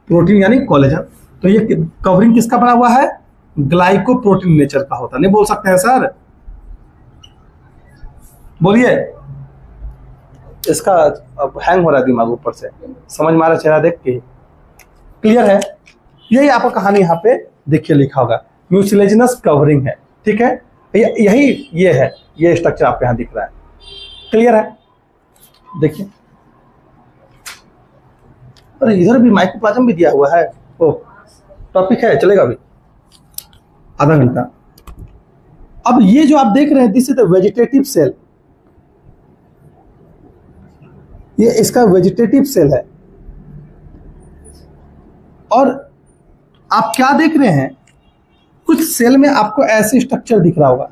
प्रोटीन यानी कोलेजन। तो ये कवरिंग किसका बना हुआ है, ग्लाइकोप्रोटीन नेचर का होता है। नहीं बोल सकते हैं सर, बोलिए। इसका अब हैंग हो रहा है दिमाग ऊपर से, समझ में आ रहा चेहरा देख के, क्लियर है। यही आपको कहानी यहाँ पे देखिए लिखा होगा, म्यूसिलेजिनस कवरिंग है, ठीक है। यही ये है, ये स्ट्रक्चर आपको यहाँ दिख रहा है, क्लियर है। देखिए, अरे इधर भी माइक्रोप्लाज्म भी दिया हुआ है। ओ टॉपिक है, चलेगा अभी आधा घंटा। अब ये जो आप देख रहे हैं, this is the vegetative cell, ये इसका वेजिटेटिव सेल है। और आप क्या देख रहे हैं, कुछ सेल में आपको ऐसे स्ट्रक्चर दिख रहा होगा,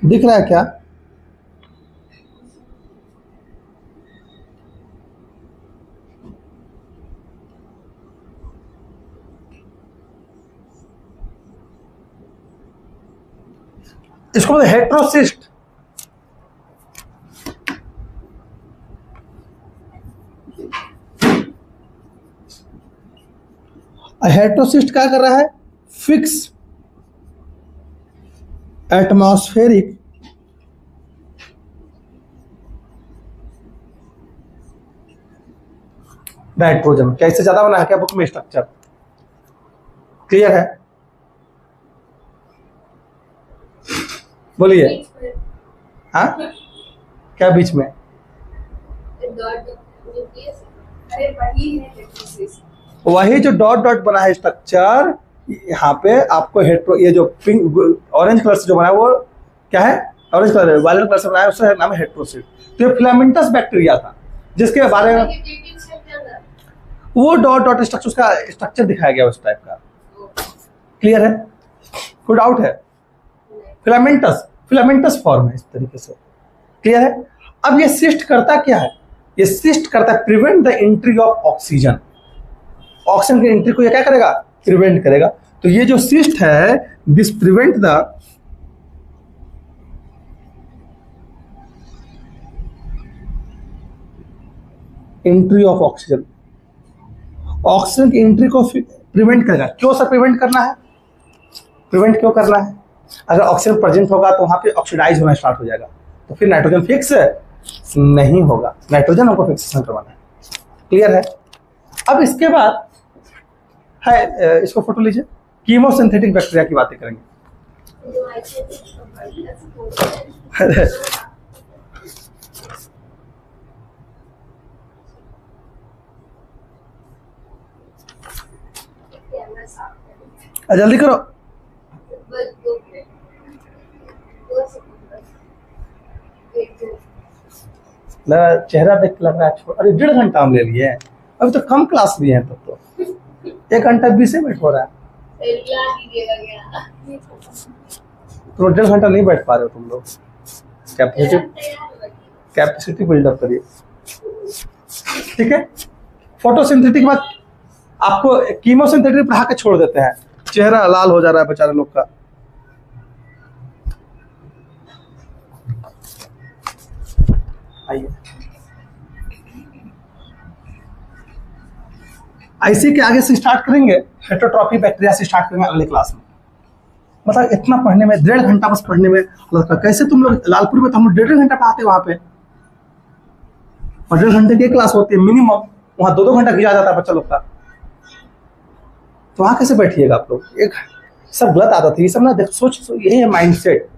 दिख रहा है क्या, इसको बोलते हेट्रोसिस्ट। हेट्रोसिस्ट क्या कर रहा है, फिक्स एटमॉस्फेरिक नाइट्रोजन। क्या इससे ज्यादा बना है क्या बुक में स्ट्रक्चर, क्लियर है। बोलिए, हाँ क्या बीच में, वही जो डॉट डॉट बना है स्ट्रक्चर, यहाँ पे आपको हेट्रो, ये जो पिंक ऑरेंज कलर से जो बना है वो क्या है, ऑरेंज कलर, वायलेट कलर से बनाया, उसका नाम है हेट्रोसिट। तो ये फिलामेंटस बैक्टीरिया था जिसके बारे में वो डॉट डॉट स्ट्रक्चर, उसका स्ट्रक्चर दिखाया गया उस टाइप का, क्लियर है। कोई डाउट है, फिलामेंटस, फिलामेंटस फॉर्म है इस तरीके से, क्लियर है। अब ये सिस्ट करता क्या है, ये सिस्ट करता है prevent the entry of oxygen. Oxygen की एंट्री को ये क्या करेगा, प्रिवेंट करेगा। तो ये जो सिस्ट है, this prevent the entry of oxygen. Oxygen की एंट्री को प्रिवेंट करेगा। क्यों सर प्रिवेंट करना है, प्रिवेंट क्यों करना है, अगर ऑक्सीजन प्रेजेंट होगा तो वहां पे ऑक्सीडाइज होना स्टार्ट हो जाएगा, तो फिर नाइट्रोजन फिक्स नहीं होगा, नाइट्रोजन हमको फिक्सेशन करवाना है, क्लियर है। अब इसके बाद है, इसको फोटो लीजिए, कीमोसिंथेटिक बैक्टीरिया की बातें करेंगे। जल्दी करो। बस 2 मिनट, 2 सेकंड बस। एक दो। मेरा चेहरा देख के लग रहा है छोड़, अरे 1.5 घंटा हम ले लिए हैं, अभी तो कम क्लास लिए हैं तब तो 1 घंटा 20 मिनट हो रहा है, ला दीजिएगा क्या? तो 1.5 घंटा नहीं बैठ पा रहे हो तुम लोग। कैपेसिटी बिल्डअप करिए, ठीक है। फोटोसिंथेटिक के बाद आपको कीमोसिंथेटिक पढ़ा के छोड़ देते हैं। चेहरा लाल हो जा रहा है बेचारे लोग का। आइए, ऐसे के आगे से स्टार्ट करेंगे, हेटरोट्रॉफी बैक्टीरिया से स्टार्ट करेंगे अगले क्लास में। मतलब इतना पढ़ने में 1.5 घंटा बस पढ़ने में लगता। कैसे तुम लोग लालपुर में तो हम लोग 1.5 घंटा पढ़ाते वहां पे, और 1.5 घंटे की क्लास होती है मिनिमम, वहां 2-2 घंटा खिंचा जाता है बच्चा लोग का। तो वहां कैसे बैठिएगा आप लोग? एक सब गलत आदत है ये सब ना। देख सोच, यही है माइंडसेट,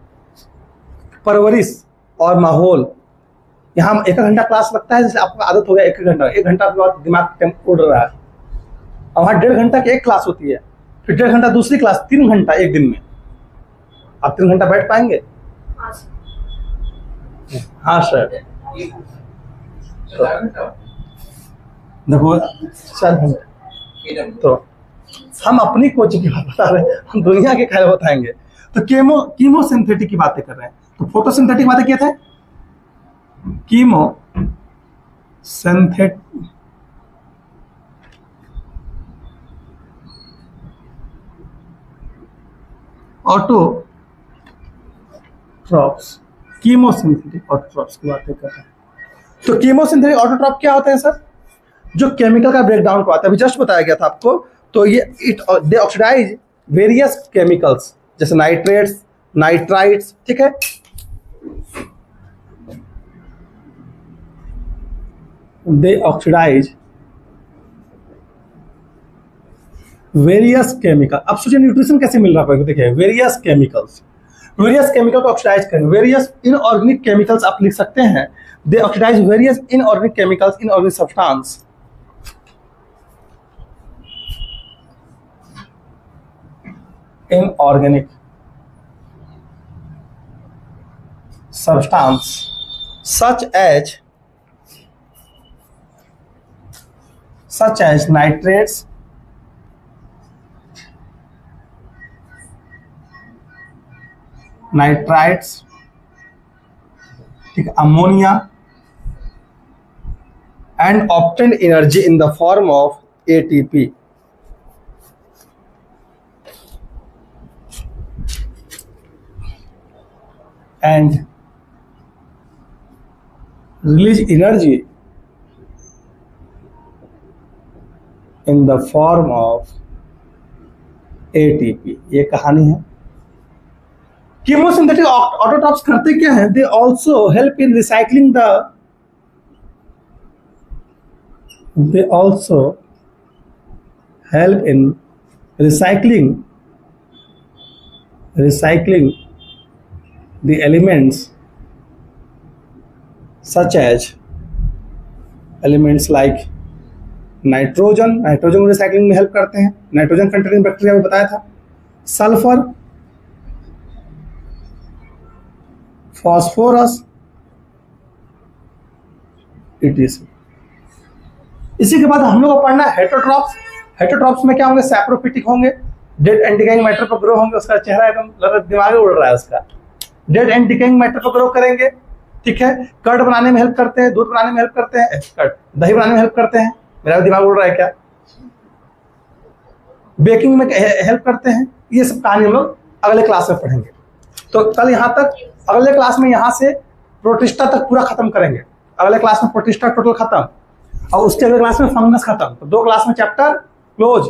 परवरिश और माहौल। यहाँ 1 घंटा क्लास लगता है, जैसे आपको आदत हो गया 1 घंटा, 1 घंटा के बाद दिमाग उड़ रहा है। और वहाँ 1.5 घंटा की एक क्लास होती है, फिर 1.5 घंटा दूसरी क्लास, 3 घंटा एक दिन में। आप 3 घंटा बैठ पाएंगे? हाँ सर, देखो 4 घंटे। तो हम अपनी कोचिंग की बात बता रहे हैं, हम दुनिया के खैर बताएंगे। तो कीमोसिंथेटिक की बातें कर रहे हैं, तो फोटोसिंथेटिक बातें क्या थे? कीमोसिंथेटिक ऑटोट्रॉप्स, कीमोसिंथेटिक ऑटोट्रॉप्स की बातें कर रहे हैं। तो कीमोसिंथेटिक ऑटोट्रॉप क्या होते हैं सर? जो केमिकल का ब्रेकडाउन को आता है, अभी जस्ट बताया गया था आपको। तो ये दे ऑक्सीडाइज वेरियस केमिकल्स, जैसे नाइट्रेट्स, नाइट्राइट्स, ठीक है। They oxidise various chemical. अब सोचिए न्यूट्रिशन कैसे मिल रहा है, देखिए वेरियस केमिकल्स, वेरियस केमिकल को ऑक्सीडाइज करेंगे। वेरियस इनऑर्गेनिक केमिकल्स आप लिख सकते हैं, they oxidise various inorganic chemicals, inorganic substance, inorganic substance such as nitrates, nitrites, ठीक, ammonia, and obtained energy in the form of ATP. And release energy in the form of ATP। ये कहानी है। कीमोसिंथेटिक ऑटोट्रॉप्स करते क्या है? They also help in recycling the elements such as elements like nitrogen को रिसाइकलिंग में हेल्प करते हैं, नाइट्रोजन कंटेनिंग बैक्टीरिया में बताया था, सल्फर, फॉस्फोरस, etc। इसी के बाद हम लोग को पढ़ना है हेटरोट्रॉप्स। हेटरोट्रॉप्स में क्या होंगे? सैप्रोफिटिक होंगे, डेड एंड डिकेइंग मैटर पर ग्रो होंगे। उसका चेहरा एकदम दिमाग उड़ रहा है उसका। डेड एंड डिकेइंग मैटर पर ग्रो करेंगे, ठीक है। कर्ड बनाने में हेल्प करते हैं, दूध बनाने में हेल्प करते हैं, दही बनाने में हेल्प करते हैं। मेरा दिमाग उड़ रहा है क्या? बेकिंग में हेल्प करते हैं। ये सब कहानी हम लोग अगले क्लास में पढ़ेंगे। तो कल यहाँ तक, अगले क्लास में यहाँ से प्रोटिस्टा तक पूरा खत्म करेंगे। अगले क्लास में प्रोटिस्टा टोटल खत्म, और उसके अगले क्लास में फंगस खत्म। तो 2 क्लास में चैप्टर क्लोज।